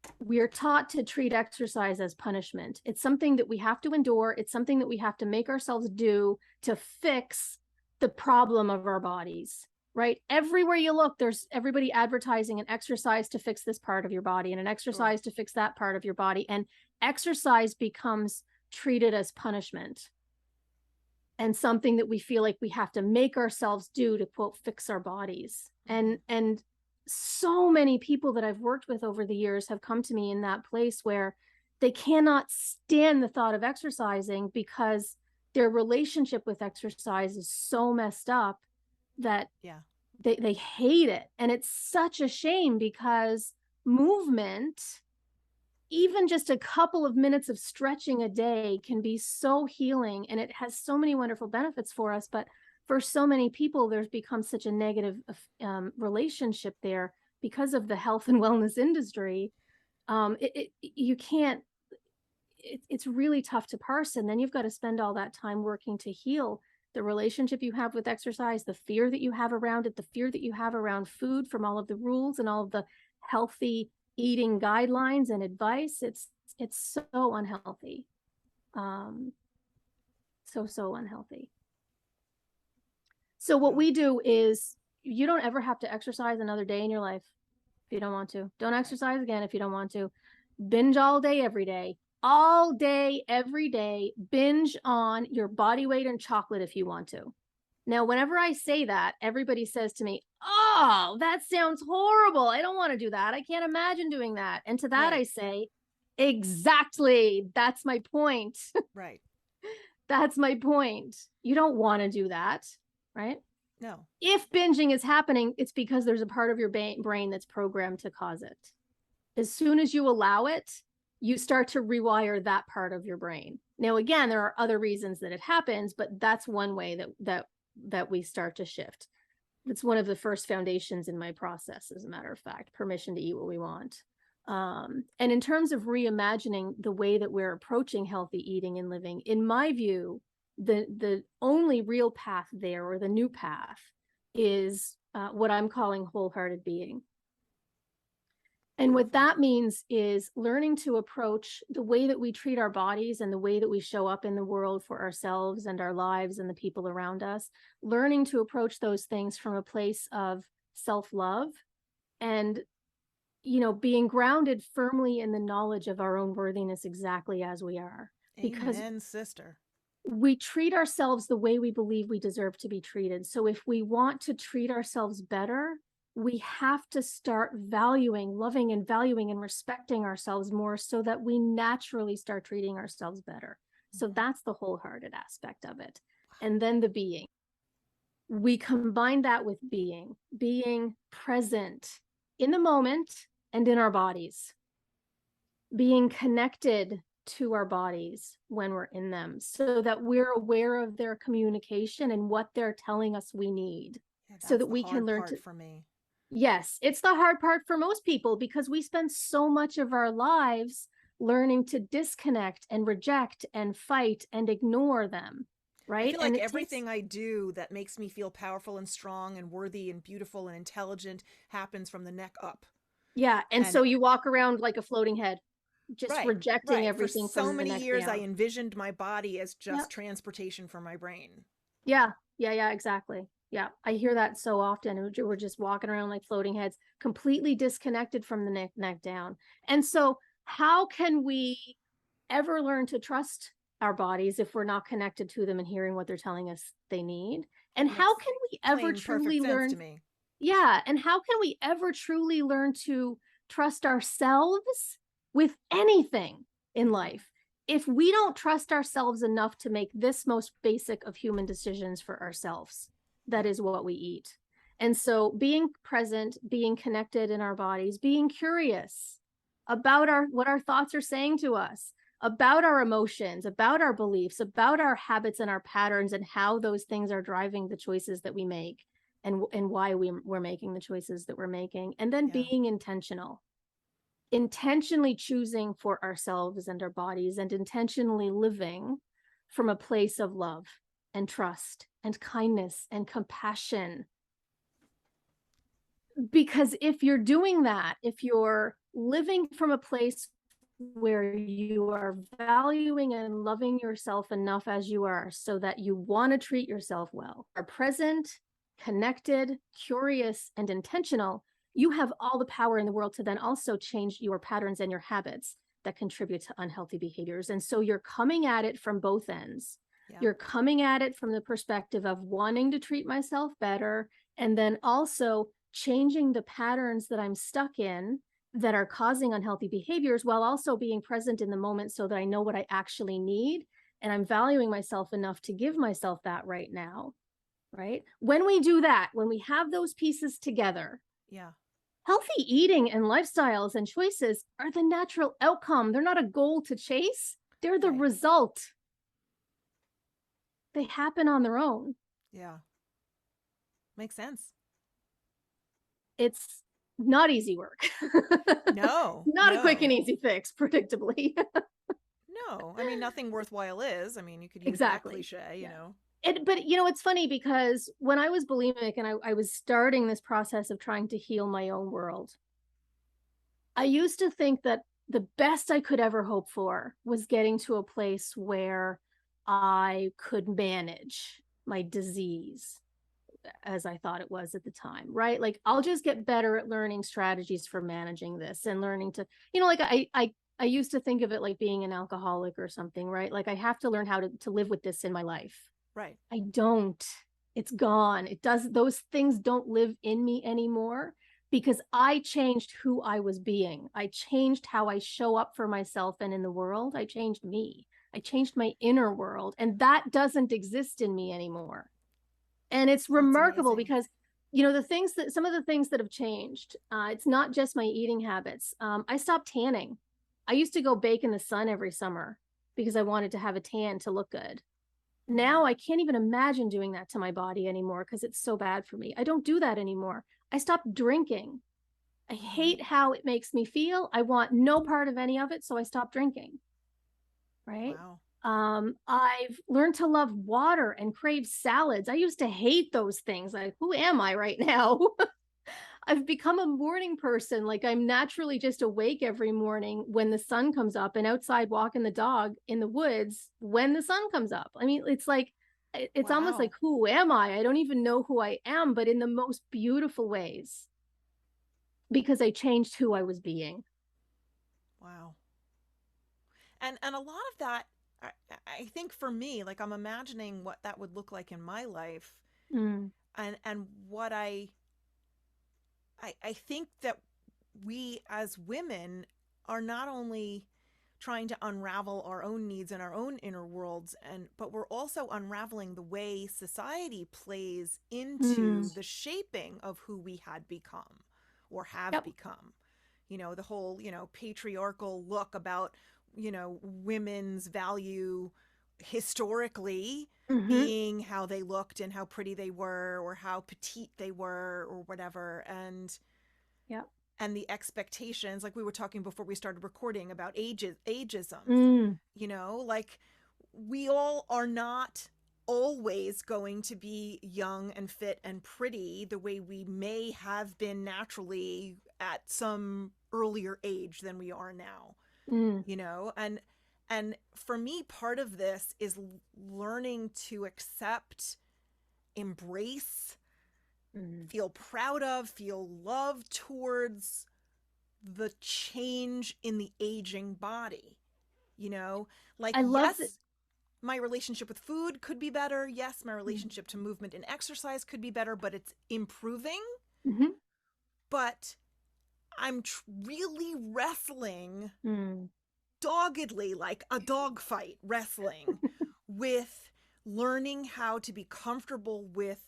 up. We are taught to treat exercise as punishment. It's something that we have to endure. It's something that we have to make ourselves do to fix the problem of our bodies, right? Everywhere you look, there's everybody advertising an exercise to fix this part of your body and an Sure. exercise to fix that part of your body. And exercise becomes treated as punishment and something that we feel like we have to make ourselves do to, quote, fix our bodies. And so many people that I've worked with over the years have come to me in that place where they cannot stand the thought of exercising because their relationship with exercise is so messed up that Yeah. they hate it. And it's such a shame, because movement, even just a couple of minutes of stretching a day, can be so healing, and it has so many wonderful benefits for us. But for so many people, there's become such a negative relationship there because of the health and wellness industry, you can't, it's really tough to parse. And then you've got to spend all that time working to heal the relationship you have with exercise, the fear that you have around it, the fear that you have around food from all of the rules and all of the healthy eating guidelines and advice. It's so unhealthy. So unhealthy. So what we do is, you don't ever have to exercise another day in your life if you don't want to. Don't exercise again if you don't want to. Binge all day, every day. All day, every day. Binge on your body weight in chocolate if you want to. Now, whenever I say that, everybody says to me, oh, that sounds horrible. I don't want to do that. I can't imagine doing that. And to that, I say, exactly. That's my point. Right. That's my point. You don't want to do that, right? No. If binging is happening, it's because there's a part of your brain that's programmed to cause it. As soon as you allow it, you start to rewire that part of your brain. Now, again, there are other reasons that it happens, but that's one way that we start to shift. It's one of the first foundations in my process, as a matter of fact, permission to eat what we want. And in terms of reimagining the way that we're approaching healthy eating and living, in my view, the only real path there, or the new path, is what I'm calling wholehearted being. And what that means is learning to approach the way that we treat our bodies and the way that we show up in the world for ourselves and our lives and the people around us, learning to approach those things from a place of self-love and, being grounded firmly in the knowledge of our own worthiness exactly as we are. Because Amen, sister. we treat ourselves the way we believe we deserve to be treated. So if we want to treat ourselves better, we have to start loving and respecting ourselves more, so that we naturally start treating ourselves better. So that's the wholehearted aspect of it. And then the being. We combine that with being present in the moment and in our bodies, being connected to our bodies when we're in them, so that we're aware of their communication and what they're telling us we need, so that we can learn to. For me. Yes, it's the hard part for most people, because we spend so much of our lives learning to disconnect and reject and fight and ignore them, right? I feel like everything I do that makes me feel powerful and strong and worthy and beautiful and intelligent happens from the neck up. Yeah, and so you walk around like a floating head, just rejecting everything. For so from many the neck years, down. I envisioned my body as just transportation for my brain. Yeah, exactly. Yeah, I hear that so often. We're just walking around like floating heads, completely disconnected from the neck down. And so how can we ever learn to trust our bodies if we're not connected to them and hearing what they're telling us they need? And how can we ever truly learn? Yeah, and how can we ever truly learn to trust ourselves with anything in life if we don't trust ourselves enough to make this most basic of human decisions for ourselves? That is what we eat. And so being present, being connected in our bodies, being curious about what our thoughts are saying to us, about our emotions, about our beliefs, about our habits and our patterns, and how those things are driving the choices that we make, and why we're making the choices that we're making. And then being intentionally choosing for ourselves and our bodies, and intentionally living from a place of love and trust and kindness and compassion. Because if you're doing that, if you're living from a place where you are valuing and loving yourself enough as you are, so that you want to treat yourself well, are present, connected, curious, and intentional, you have all the power in the world to then also change your patterns and your habits that contribute to unhealthy behaviors. And so you're coming at it from both ends. You're coming at it from the perspective of wanting to treat myself better, and then also changing the patterns that I'm stuck in that are causing unhealthy behaviors, while also being present in the moment, so that I know what I actually need, and I'm valuing myself enough to give myself that right now, right? When we do that, when we have those pieces together, healthy eating and lifestyles and choices are the natural outcome. They're not a goal to chase. They're the result. They happen on their own. Yeah. Makes sense. It's not easy work. No, Not a quick and no, easy fix, predictably. no. I mean, nothing worthwhile is. I mean, you could use that Exactly. cliche, you Yeah. know. But it's funny because when I was bulimic and I was starting this process of trying to heal my own world, I used to think that the best I could ever hope for was getting to a place where I could manage my disease as I thought it was at the time, right? Like I'll just get better at learning strategies for managing this and learning to, like I used to think of it like being an alcoholic or something, right? Like I have to learn how to live with this in my life. Right. I don't. It's gone. Those things don't live in me anymore because I changed who I was being. I changed how I show up for myself and in the world. I changed me. I changed my inner world, and that doesn't exist in me anymore. And it's That's remarkable amazing. because some of the things that have changed, it's not just my eating habits. I stopped tanning. I used to go bake in the sun every summer because I wanted to have a tan to look good. Mhm. Now I can't even imagine doing that to my body anymore because it's so bad for me. I don't do that anymore. I stopped drinking. I Mhm. hate how it makes me feel. I want no part of any of it, so I stopped drinking. Right. Wow. I've learned to love water and crave salads. I used to hate those things. Like, who am I right now? I've become a morning person. Like I'm naturally just awake every morning when the sun comes up and outside walking the dog in the woods when the sun comes up. I mean, it's like, it's almost like, Wow. who am I? I don't even know who I am, but in the most beautiful ways because I changed who I was being. Wow. And a lot of that, I, I think for me, like I'm imagining what that would look like in my life, Mm, and what I think that we as women are not only trying to unravel our own needs and our own inner worlds, but we're also unraveling the way society plays into mm, the shaping of who we had become or have yep. become. The whole, patriarchal look about, women's value historically Hmm. being how they looked and how pretty they were or how petite they were or whatever. Yep. And the expectations, like we were talking before we started recording about ageism, Mm, like we all are not always going to be young and fit and pretty the way we may have been naturally at some earlier age than we are now, mm, and for me part of this is learning to accept, embrace, mm. feel proud of, feel love towards the change in the aging body. You know, like, I love that. yes, my relationship with food could be better. Yes, my Mm, relationship to movement and exercise could be better, but it's improving. mhm, But I'm really wrestling mm. doggedly, like a dog fight, wrestling with learning how to be comfortable with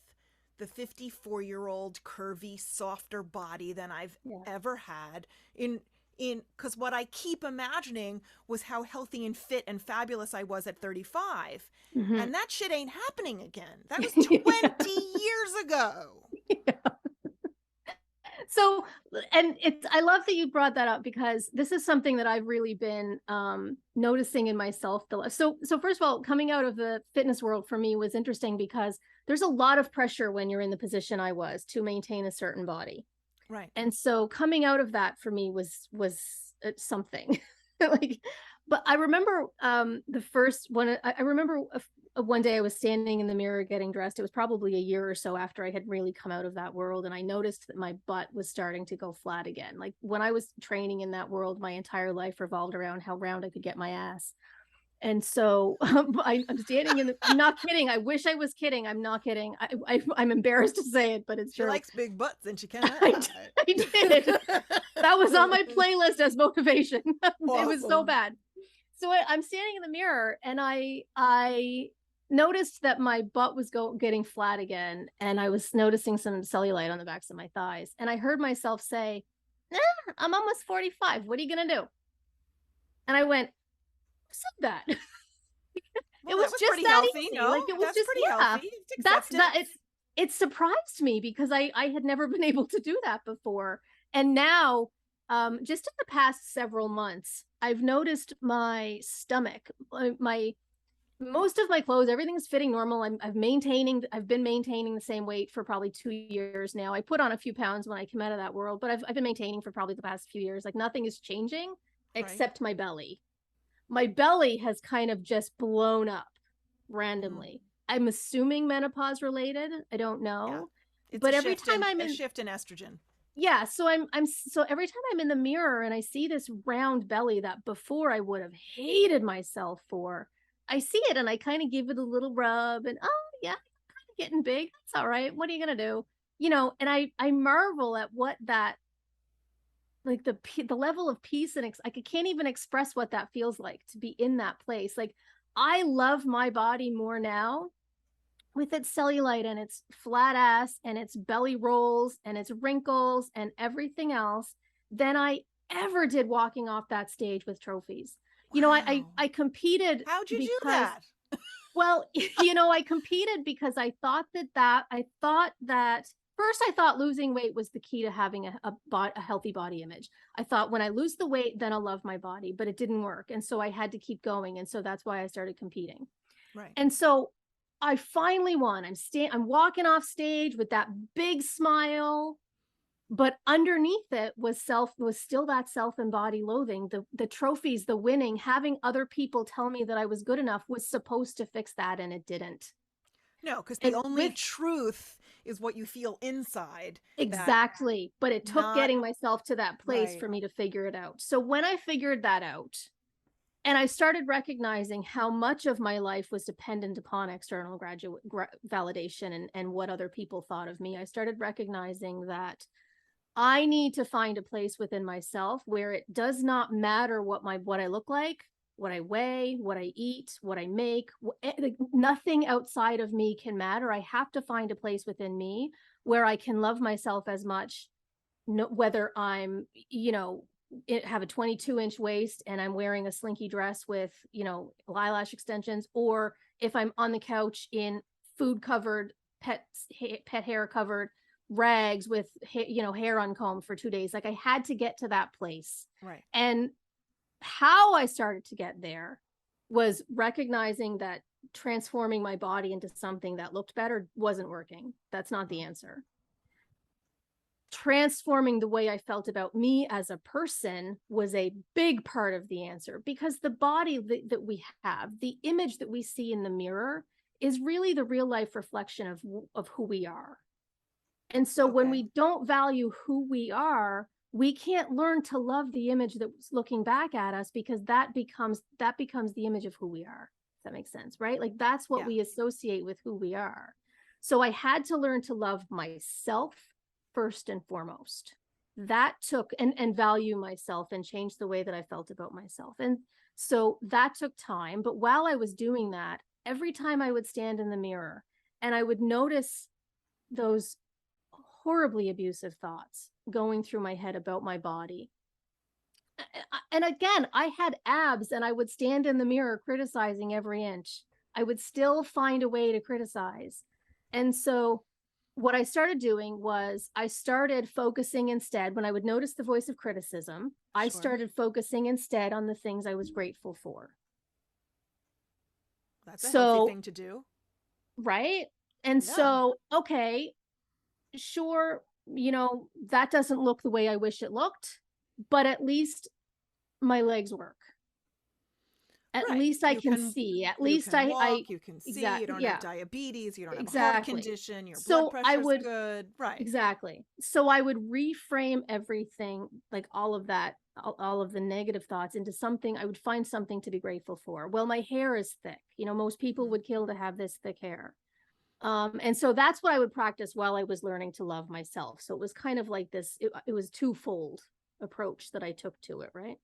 the 54-year-old curvy, softer body than I've Yeah. ever had in because what I keep imagining was how healthy and fit and fabulous I was at 35. Mhm. And that shit ain't happening again. That was 20 years ago. So, and I love that you brought that up because this is something that I've really been noticing in myself. So first of all, coming out of the fitness world for me was interesting because there's a lot of pressure when you're in the position I was to maintain a certain body. Right. And so coming out of that for me was something like, but I remember the first one. I remember one day I was standing in the mirror getting dressed. It was probably a year or so after I had really come out of that world, and I noticed that my butt was starting to go flat again. Like when I was training in that world, my entire life revolved around how round I could get my ass. And so I'm standing in the, I'm not kidding. I wish I was kidding. I'm not kidding. I'm embarrassed to say it, but it's She true. likes big butts and she cannot I, I did. That was on my hide. playlist as motivation. It was so Awesome. bad. So I'm standing in the mirror and I noticed that my butt was getting flat again, and I was noticing some cellulite on the backs of my thighs. And I heard myself say, I'm almost 45. What are you gonna do? And I went, who said that? Well, It that was was just pretty that healthy. easy. No, Like it was that's just, pretty yeah. healthy. It's That's that. acceptance. It surprised me because I had never been able to do that before. And now, just in the past several months, I've noticed my stomach, my most of my clothes, everything's fitting normal. I've been maintaining the same weight for probably 2 years now. I put on a few pounds when I came out of that world, but I've been maintaining for probably the past few years. Like nothing is changing Right. except my belly. My belly has kind of just blown up Mm. randomly. I'm assuming menopause related. I don't Yeah. know. It's But every time I'm a in, shift in estrogen. yeah, so so every time I'm in the mirror and I see this round belly that before I would have hated myself for, I see it and I kind of give it a little rub and oh yeah, kind of getting big. That's all right. What are you gonna do? And I marvel at what that, like the level of peace and I can't even express what that feels like to be in that place. Like I love my body more now with its cellulite and its flat ass and its belly rolls and its wrinkles and everything else than I ever did walking off that stage with trophies. Wow. I competed How'd you do because, that? well, I competed because I thought that first I thought losing weight was the key to having a healthy body image. I thought when I lose the weight, then I'll love my body, but it didn't work. And so I had to keep going. And so that's why I started competing. Right. And so I finally won. I'm walking off stage with that big smile, but underneath it was still that self-embodied loathing. The trophies, the winning, having other people tell me that I was good enough was supposed to fix that, and it didn't. No, because the And only with truth is what you feel inside. That exactly, but it took not getting myself to that place right. for me to figure it out. So when I figured that out, and I started recognizing how much of my life was dependent upon external validation and what other people thought of me. I started recognizing that I need to find a place within myself where it does not matter what I look like, what I weigh, what I eat, what I make. Like, nothing outside of me can matter. I have to find a place within me where I can love myself as much, whether I'm, have a 22-inch waist and I'm wearing a slinky dress with, eyelash extensions, or if I'm on the couch in food covered, pet hair covered rags with, hair uncombed for 2 days. Like I had to get to that place. Right. And how I started to get there was recognizing that transforming my body into something that looked better wasn't working. That's not the answer. Transforming the way I felt about me as a person was a big part of the answer, because the body that we have, the image that we see in the mirror, is really the real life reflection of who we are. And so when we don't value who we are, we can't learn to love the image that's looking back at us, because that becomes the image of who we are. If that makes sense, right? Like that's what we associate with who we are. So I had to learn to love myself first and foremost. That took and value myself and change the way that I felt about myself. And so that took time. But while I was doing that, every time I would stand in the mirror and I would notice those horribly abusive thoughts going through my head about my body. And again, I had abs and I would stand in the mirror criticizing every inch. I would still find a way to criticize. And so what I started doing was I started focusing instead, when I would notice the voice of criticism, I started focusing instead on the things I was grateful for. That's a healthy thing to do. Right? And so, okay, sure, that doesn't look the way I wish it looked, but at least my legs work. At least I can see. At least I walk, you can see, exactly, you don't have diabetes, you don't have a exactly. heart condition, your So blood pressure's good. Right. Exactly. So I would reframe everything, like all of that, all of the negative thoughts, into something. I would find something to be grateful for. Well, my hair is thick. Most people would kill to have this thick hair. And so that's what I would practice while I was learning to love myself. So it was kind of like this, it was twofold approach that I took to it, right?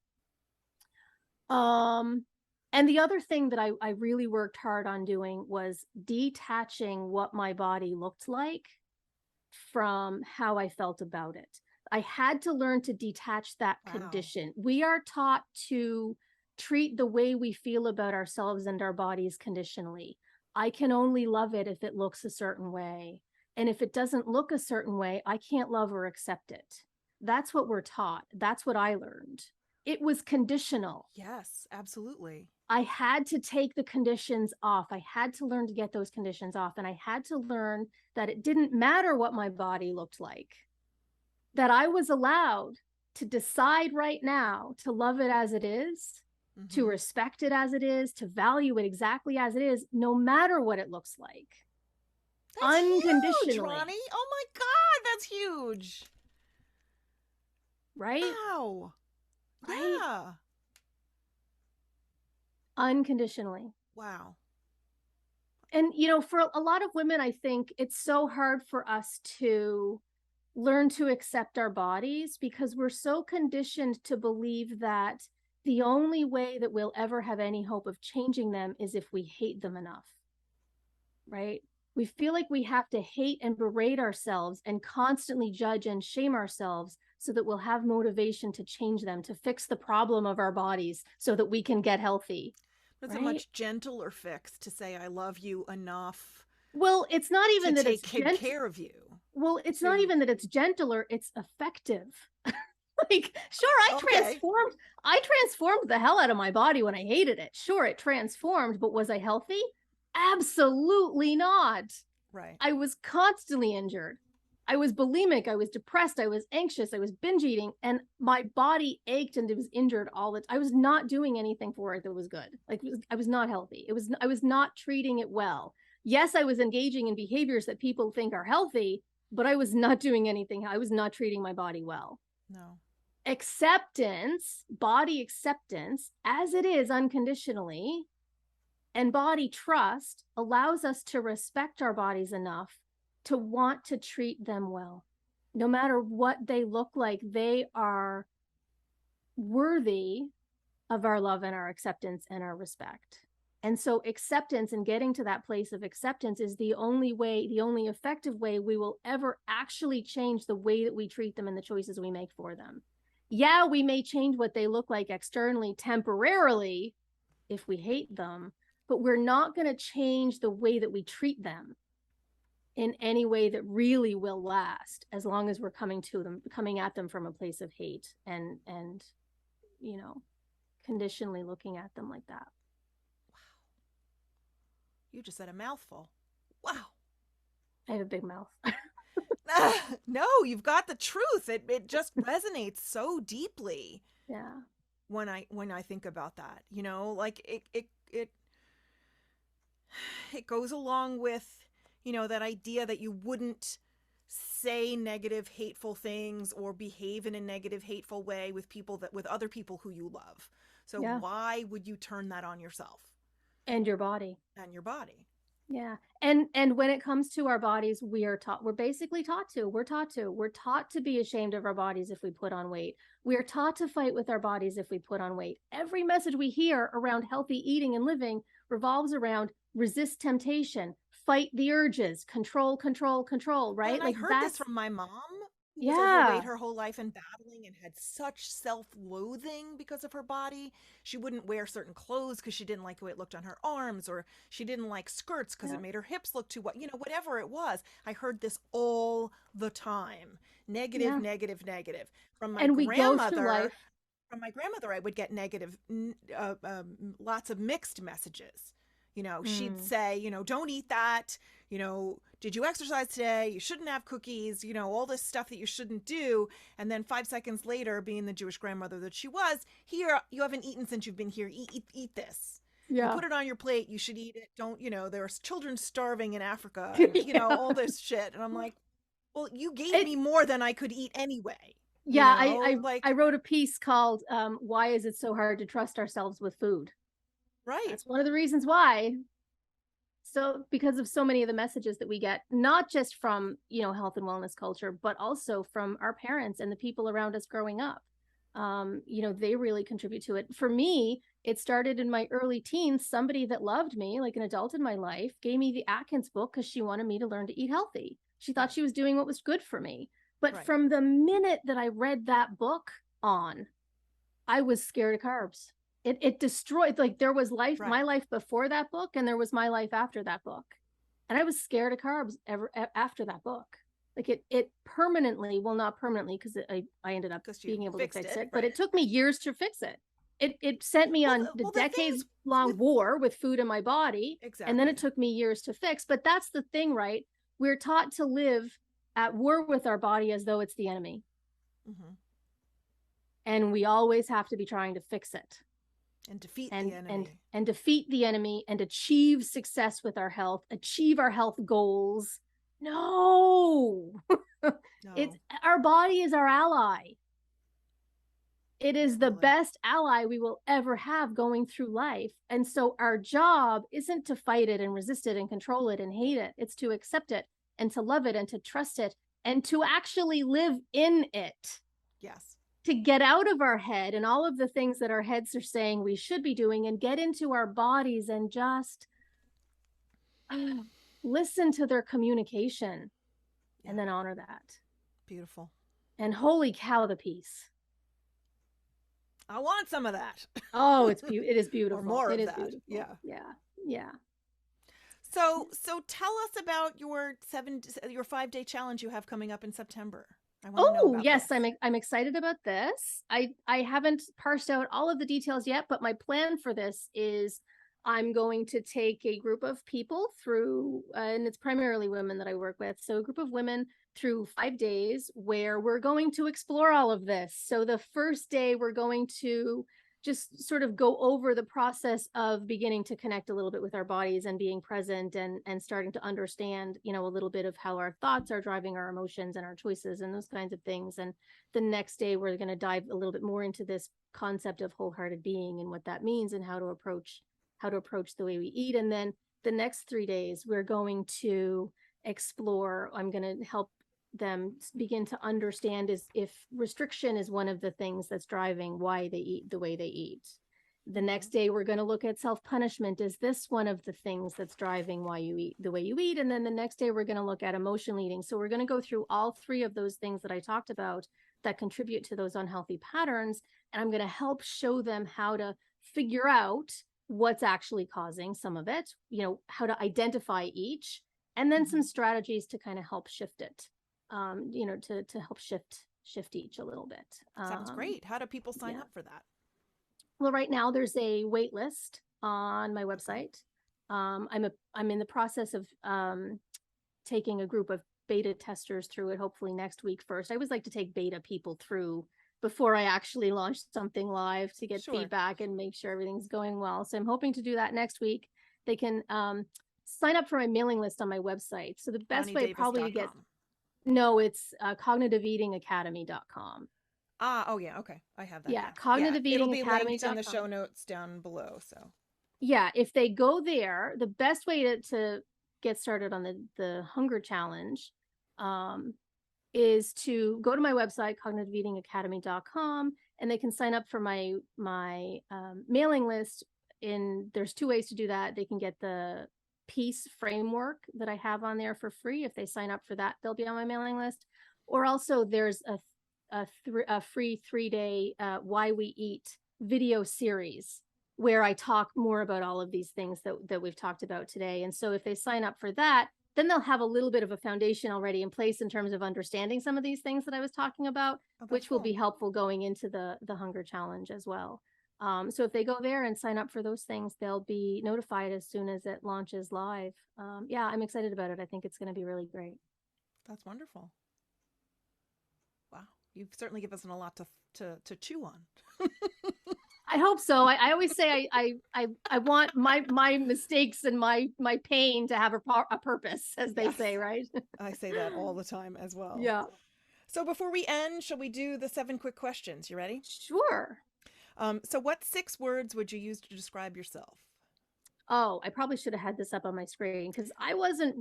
And the other thing that I really worked hard on doing was detaching what my body looked like from how I felt about it. I had to learn to detach that condition. We are taught to treat the way we feel about ourselves and our bodies conditionally. I can only love it if it looks a certain way. And if it doesn't look a certain way, I can't love or accept it. That's what we're taught. That's what I learned. It was conditional. Yes, absolutely. I had to take the conditions off. I had to learn to get those conditions off. And I had to learn that it didn't matter what my body looked like, that I was allowed to decide right now to love it as it is, to respect it as it is, to value it exactly as it is, no matter what it looks like. That's huge, Unconditionally. Roni. Oh my God, that's huge. Right? Wow. Right? Yeah. Unconditionally. Wow. And, you know, for a lot of women, I think it's so hard for us to learn to accept our bodies because we're so conditioned to believe that the only way that we'll ever have any hope of changing them is if we hate them enough, right? We feel like we have to hate and berate ourselves and constantly judge and shame ourselves so that we'll have motivation to change them, to fix the problem of our bodies so that we can get healthy. It's a Right? much gentler fix to say I love you enough Well, it's not even to that it's take care of you. Well, it's not even that it's gentler, it's effective. Like, sure, Okay. I transformed the hell out of my body when I hated it. Sure, it transformed, but was I healthy? Absolutely not. Right. I was constantly injured. I was bulimic, I was depressed, I was anxious, I was binge eating, and my body ached and it was injured all the time. I was not doing anything for it that was good. Like, I was not healthy. I was not treating it well. Yes, I was engaging in behaviors that people think are healthy, but I was not doing anything. I was not treating my body well. No. Acceptance, body acceptance, as it is unconditionally, and body trust allows us to respect our bodies enough to want to treat them well. No matter what they look like, they are worthy of our love and our acceptance and our respect. And so acceptance and getting to that place of acceptance is the only way, the only effective way we will ever actually change the way that we treat them and the choices we make for them. Yeah, we may change what they look like externally temporarily if we hate them, but we're not going to change the way that we treat them in any way that really will last, as long as we're coming at them from a place of hate and you know, conditionally looking at them like that. You just said a mouthful. Wow. I have a big mouth. No, you've got the truth. It just resonates so deeply. Yeah. When I think about that, you know, like it goes along with, you know, that idea that you wouldn't say negative, hateful things or behave in a negative, hateful way with other people who you love. So Yeah. why would you turn that on yourself And your body. and your body? Yeah. And when it comes to our bodies, we're basically taught to. We're taught to be ashamed of our bodies if we put on weight. We're taught to fight with our bodies if we put on weight. Every message we hear around healthy eating and living revolves around resist temptation, fight the urges, control, control, control, right? And like I heard this that's from my mom, who was yeah. overweight her whole life and battling and had such self-loathing because of her body. She wouldn't wear certain clothes because she didn't like the way it looked on her arms, or she didn't like skirts because Yeah. it made her hips look too wide. You know, whatever it was. I heard this all the time. Negative, Yeah. negative, negative. From my And we go through grandmother, life. I would get negative, lots of mixed messages. You know, she'd say, you know, don't eat that. You know, did you exercise today? You shouldn't have cookies, you know, all this stuff that you shouldn't do. And then 5 seconds later, being the Jewish grandmother that she was, here, you haven't eaten since you've been here. Eat this. Yeah. You put it on your plate. You should eat it. Don't, you know, there are children starving in Africa, and, you know, all this shit. And I'm like, well, you gave me more than I could eat anyway. Yeah. You know? I wrote a piece called Why Is It So Hard to Trust Ourselves with Food? Right. That's one of the reasons why. So because of so many of the messages that we get, not just from, you know, health and wellness culture, but also from our parents and the people around us growing up. You know, they really contribute to it. For me, it started in my early teens. Somebody that loved me, like an adult in my life, gave me the Atkins book because she wanted me to learn to eat healthy. She thought she was doing what was good for me. But from the minute that I read that book on, I was scared of carbs. It destroyed, like, there was life, my life before that book, and there was my life after that book. And I was scared of carbs after that book. Like it permanently, well, not permanently, because I ended up Because you being able to fixed fix it, it, but right? it took me years to fix it. It sent me on the Well, the thing decades is long with war with food in my body. And then it exactly. took me years to fix. But that's the thing, right? We're taught to live at war with our body as though it's the enemy. Hmm. And we always have to be trying to fix it And defeat the and enemy. defeat the enemy and achieve success with our health, achieve our health goals. No. It's No, our body is our ally. It is the totally. best ally we will ever have going through life. And so our job isn't to fight it and resist it and control it and hate it. It's to accept it and to love it and to trust it and to actually live in it, Yes. to get out of our head and all of the things that our heads are saying we should be doing and get into our bodies and just listen to their communication Yeah. and then honor that. Beautiful. And holy cow, the peace. I want some of that. Oh, it is Or beautiful. more It of is that. beautiful. Yeah. Yeah. Yeah. So tell us about your 5-day challenge you have coming up in September. I want to know Oh, about yes, this. I'm excited about this. I haven't parsed out all of the details yet, but my plan for this is I'm going to take a group of people through, and it's primarily women that I work with. So a group of women through 5 days where we're going to explore all of this. So the first day we're going to just sort of go over the process of beginning to connect a little bit with our bodies and being present and starting to understand, a little bit of how our thoughts are driving our emotions and our choices and those kinds of things. And the next day we're going to dive a little bit more into this concept of wholehearted being and what that means and how to approach the way we eat. And then the next 3 days we're going to explore, I'm going to help them begin to understand is if restriction is one of the things that's driving why they eat the way they eat. The next day we're going to look at self-punishment. Is this one of the things that's driving why you eat the way you eat? And then the next day we're going to look at emotional eating. So we're going to go through all three of those things that I talked about that contribute to those unhealthy patterns, and I'm going to help show them how to figure out what's actually causing some of it, how to identify each, and then some strategies to kind of help shift it, to help shift each a little bit. Sounds great. How do people sign Yeah. up for that? Well, right now there's a wait list on my website. I'm in the process of taking a group of beta testers through it, hopefully next week first. I always like to take beta people through before I actually launch something live to get Sure. feedback and make sure everything's going well. So I'm hoping to do that next week. They can sign up for my mailing list on my website. So the best way probably to get, RoniDavis.com. no, it's cognitiveeatingacademy.com. Oh yeah, okay. I have that. Yeah, Yeah. It'll be linked in the cognitiveeatingacademy.com. show notes down below. So Yeah, if they go there, the best way to get started on the hunger challenge is to go to my website, cognitiveeatingacademy.com, and they can sign up for my mailing list. There's two ways to do that. They can get the peace framework that I have on there for free. If they sign up for that, they'll be on my mailing list. Or also there's a free 3-day Why We Eat video series where I talk more about all of these things that we've talked about today. And so if they sign up for that, then they'll have a little bit of a foundation already in place in terms of understanding some of these things that I was talking about, which will be helpful going into the hunger challenge as well. So if they go there and sign up for those things, they'll be notified as soon as it launches live. Yeah, I'm excited about it. I think it's going to be really great. That's wonderful. Wow. You've certainly given us a lot to chew on. I hope so. I always say I want my mistakes and my pain to have a purpose, as they say, right? I say that all the time as well. Yeah. So before we end, shall we do the 7 quick questions? You ready? Sure. So what 6 words would you use to describe yourself? Oh, I probably should have had this up on my screen because I wasn't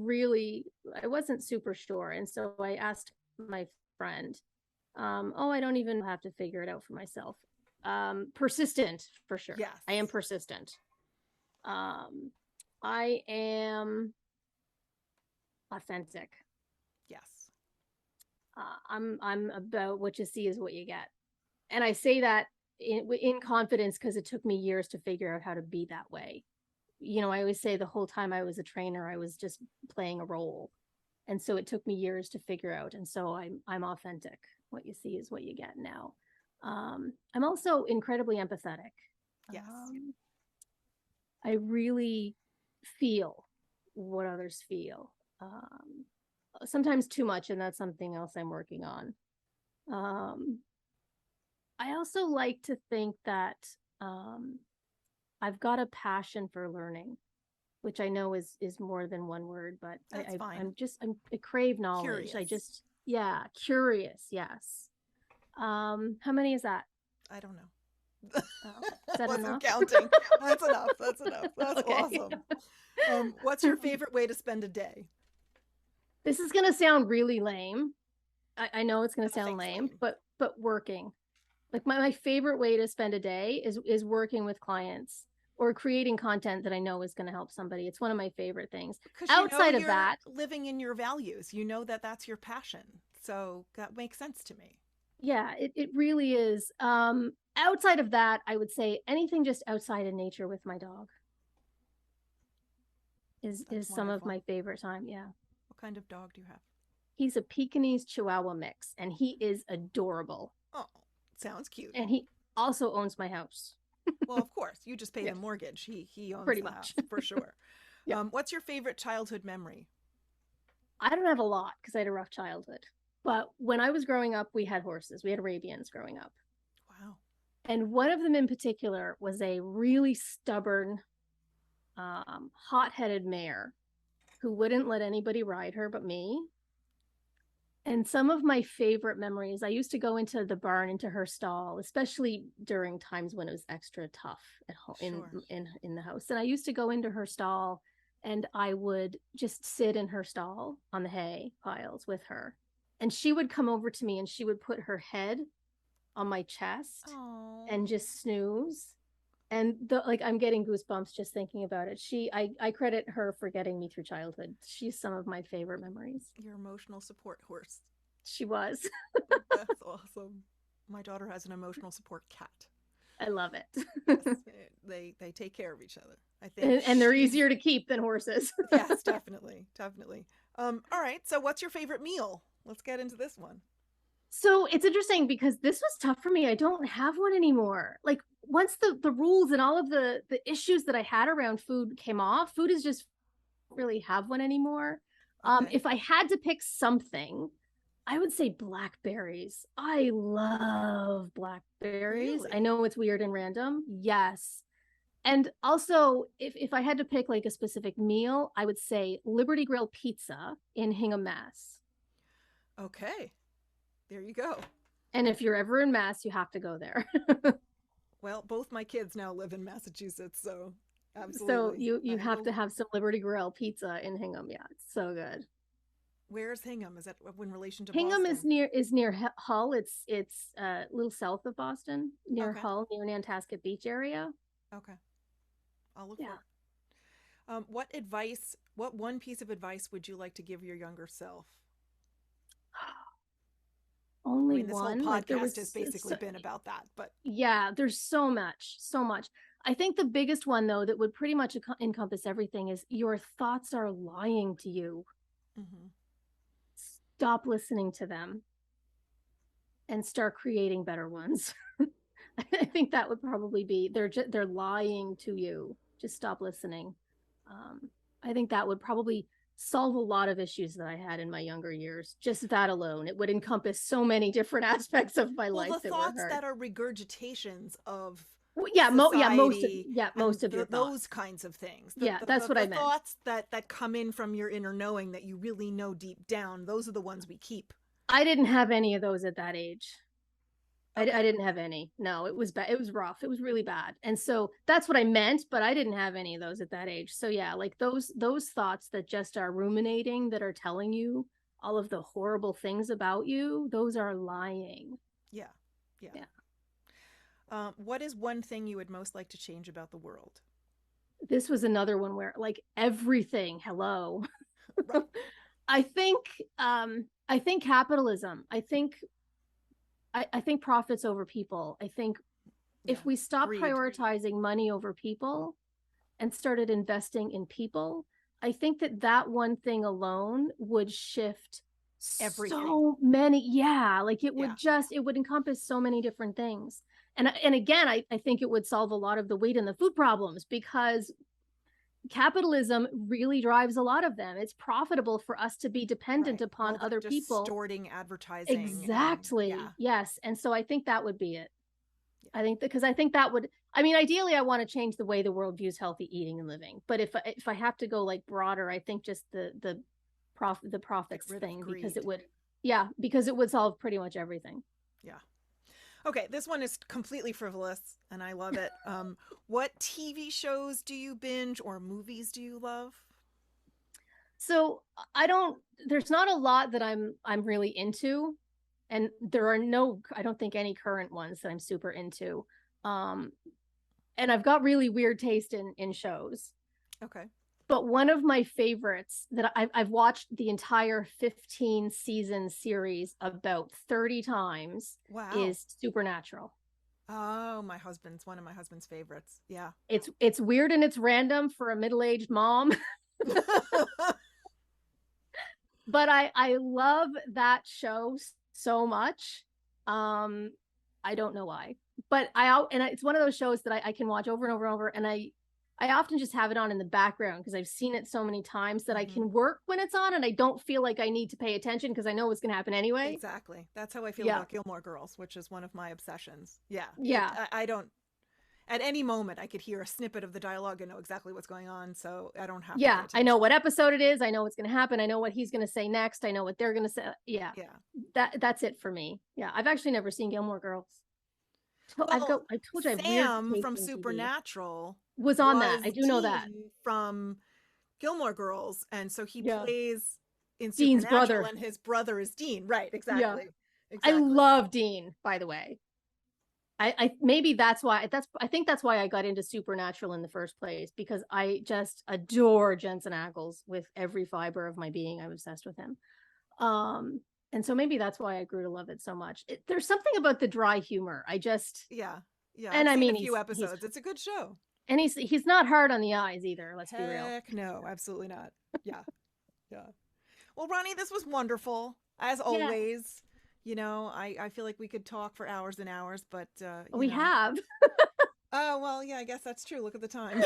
super sure. And so I asked my friend, I don't even have to figure it out for myself. Persistent for sure. Yes. I am persistent. I am authentic. Yes. I'm about what you see is what you get. And I say that in confidence because it took me years to figure out how to be that way. I always say the whole time I was a trainer, I was just playing a role. And so it took me years to figure out. And so I'm authentic. What you see is what you get now. I'm also incredibly empathetic. Yes. I really feel what others feel. Sometimes too much, and that's something else I'm working on. I also like to think that I've got a passion for learning, which I know is more than one word, but I crave knowledge. Curious. Curious. Yes. How many is that? I don't know. Is that Wasn't enough? counting. That's enough. That's enough. That's Okay. awesome. What's your favorite way to spend a day? This is gonna sound really lame. I know it's gonna sound lame. but working. Like my favorite way to spend a day is working with clients or creating content that I know is going to help somebody. It's one of my favorite things. Because outside of that, living in your values, you know that that's your passion. So that makes sense to me. Yeah, it really is. Outside of that, I would say anything just outside in nature with my dog is some of my favorite time. Yeah. What kind of dog do you have? He's a Pekingese Chihuahua mix, and he is adorable. Oh, sounds cute. And he also owns my house. Well, of course, you just pay the mortgage. He owns pretty the much house, for sure. Yeah. What's your favorite childhood memory? I don't have a lot because I had a rough childhood. But when I was growing up, we had horses. We had Arabians growing up. Wow. And one of them in particular was a really stubborn, hot-headed mare who wouldn't let anybody ride her but me. And some of my favorite memories, I used to go into the barn, into her stall, especially during times when it was extra tough at home, in the house. And I used to go into her stall and I would just sit in her stall on the hay piles with her. And she would come over to me and she would put her head on my chest and just snooze. And I'm getting goosebumps just thinking about it. I credit her for getting me through childhood. She's some of my favorite memories. Your emotional support horse. She was. That's awesome. My daughter has an emotional support cat. I love it. Yes, they take care of each other, I think. And they're easier to keep than horses. Yes, definitely. All right. So what's your favorite meal? Let's get into this one. So it's interesting because this was tough for me. I don't have one anymore. Like once the rules and all of the issues that I had around food came off, food is just really have one anymore. Okay. If I had to pick something, I would say blackberries. I love blackberries. Really? I know it's weird and random. Yes. And also, if I had to pick like a specific meal, I would say Liberty Grill Pizza in Hingham, Mass. Okay. There you go. And if you're ever in Mass, you have to go there. Well, both my kids now live in Massachusetts, so absolutely. So you have to have some Liberty Grill pizza in Hingham. Yeah, it's so good. Where's Hingham? Is that in relation to Hingham Boston? is near Hull. It's a little south of Boston, near Hull, near Nantasket Beach area. Okay. I'll look for it. What one piece of advice would you like to give your younger self? Only this one. whole podcast has basically been about that, but yeah, there's so much. I think the biggest one though, that would pretty much encompass everything is your thoughts are lying to you. Mm-hmm. Stop listening to them and start creating better ones. I think that would probably be, they're lying to you. Just stop listening. I think that would probably solve a lot of issues that I had in my younger years. Just that alone, it would encompass so many different aspects of my life. The thoughts that are regurgitations of most of your those thoughts. kinds of things. That's what I meant. Thoughts that come in from your inner knowing that you really know deep down. Those are the ones we keep. I didn't have any of those at that age. Okay. I didn't have any. No, it was bad. It was rough. It was really bad. And so that's what I meant, but I didn't have any of those at that age. So yeah, like those thoughts that just are ruminating, that are telling you all of the horrible things about you, those are lying. Yeah. What is one thing you would most like to change about the world? This was another one where like everything, hello. Right. I think capitalism. I think profits over people. I think if we stop prioritizing money over people and started investing in people, I think that one thing alone would shift Everything. so many. Yeah. Like it would Yeah. it would encompass so many different things. And again, I think it would solve a lot of the weight and the food problems, because capitalism really drives a lot of them. It's profitable for us to be dependent upon other people. Distorting advertising. Exactly. And, yeah. Yes. And so I think that would be it. Yeah. I think because I think that would, I mean, ideally I want to change the way the world views healthy eating and living. But if I have to go like broader, I think just the profits thing, because it would, because it would solve pretty much everything. Yeah. Okay, this one is completely frivolous, and I love it. What TV shows do you binge, or movies do you love? So there's not a lot that I'm really into, and there are I don't think any current ones that I'm super into. And I've got really weird taste in shows. Okay. But one of my favorites that I've watched the entire 15 season series about 30 times is Supernatural. Oh, one of my husband's favorites. Yeah. It's weird and it's random for a middle-aged mom. But I love that show so much. I don't know why, but it's one of those shows that I can watch over and over and over, and I often just have it on in the background because I've seen it so many times that I can work when it's on, and I don't feel like I need to pay attention because I know what's going to happen anyway. Exactly. That's how I feel about Gilmore Girls, which is one of my obsessions. Yeah. Yeah. I don't, at any moment I could hear a snippet of the dialogue and know exactly what's going on. So I don't have to pay attention. I know what episode it is. I know what's going to happen. I know what he's going to say next. I know what they're going to say. Yeah. Yeah. That's it for me. Yeah. I've actually never seen Gilmore Girls. Well, I told you Sam from Supernatural was on that. I do know that. From Gilmore Girls, and so he plays in Dean's Supernatural, brother, and his brother is Dean. Right? Exactly. Yeah. Exactly. I love Dean, by the way. I maybe that's why I think that's why I got into Supernatural in the first place, because I just adore Jensen Ackles with every fiber of my being. I'm obsessed with him. And so maybe that's why I grew to love it so much. There's something about the dry humor. Yeah. And I've seen a few episodes. It's a good show. And he's not hard on the eyes either. Let's be real. Heck no, absolutely not. Yeah. Well, Roni, this was wonderful as always. You know, I feel like we could talk for hours and hours, but we have. Oh, well, yeah, I guess that's true. Look at the time.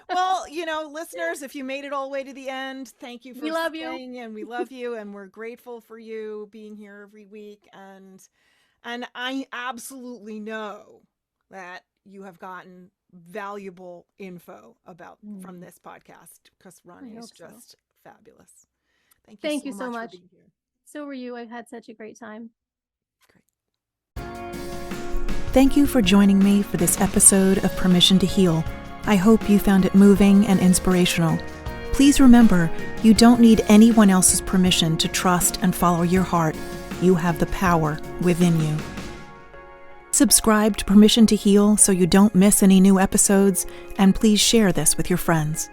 Well, listeners, if you made it all the way to the end, thank you for staying, and we love you, and we're grateful for you being here every week. And I absolutely know that you have gotten valuable info from this podcast, because Roni is just fabulous. Thank you so much for being here. So were you. I've had such a great time. Thank you for joining me for this episode of Permission to Heal. I hope you found it moving and inspirational. Please remember, you don't need anyone else's permission to trust and follow your heart. You have the power within you. Subscribe to Permission to Heal so you don't miss any new episodes, and please share this with your friends.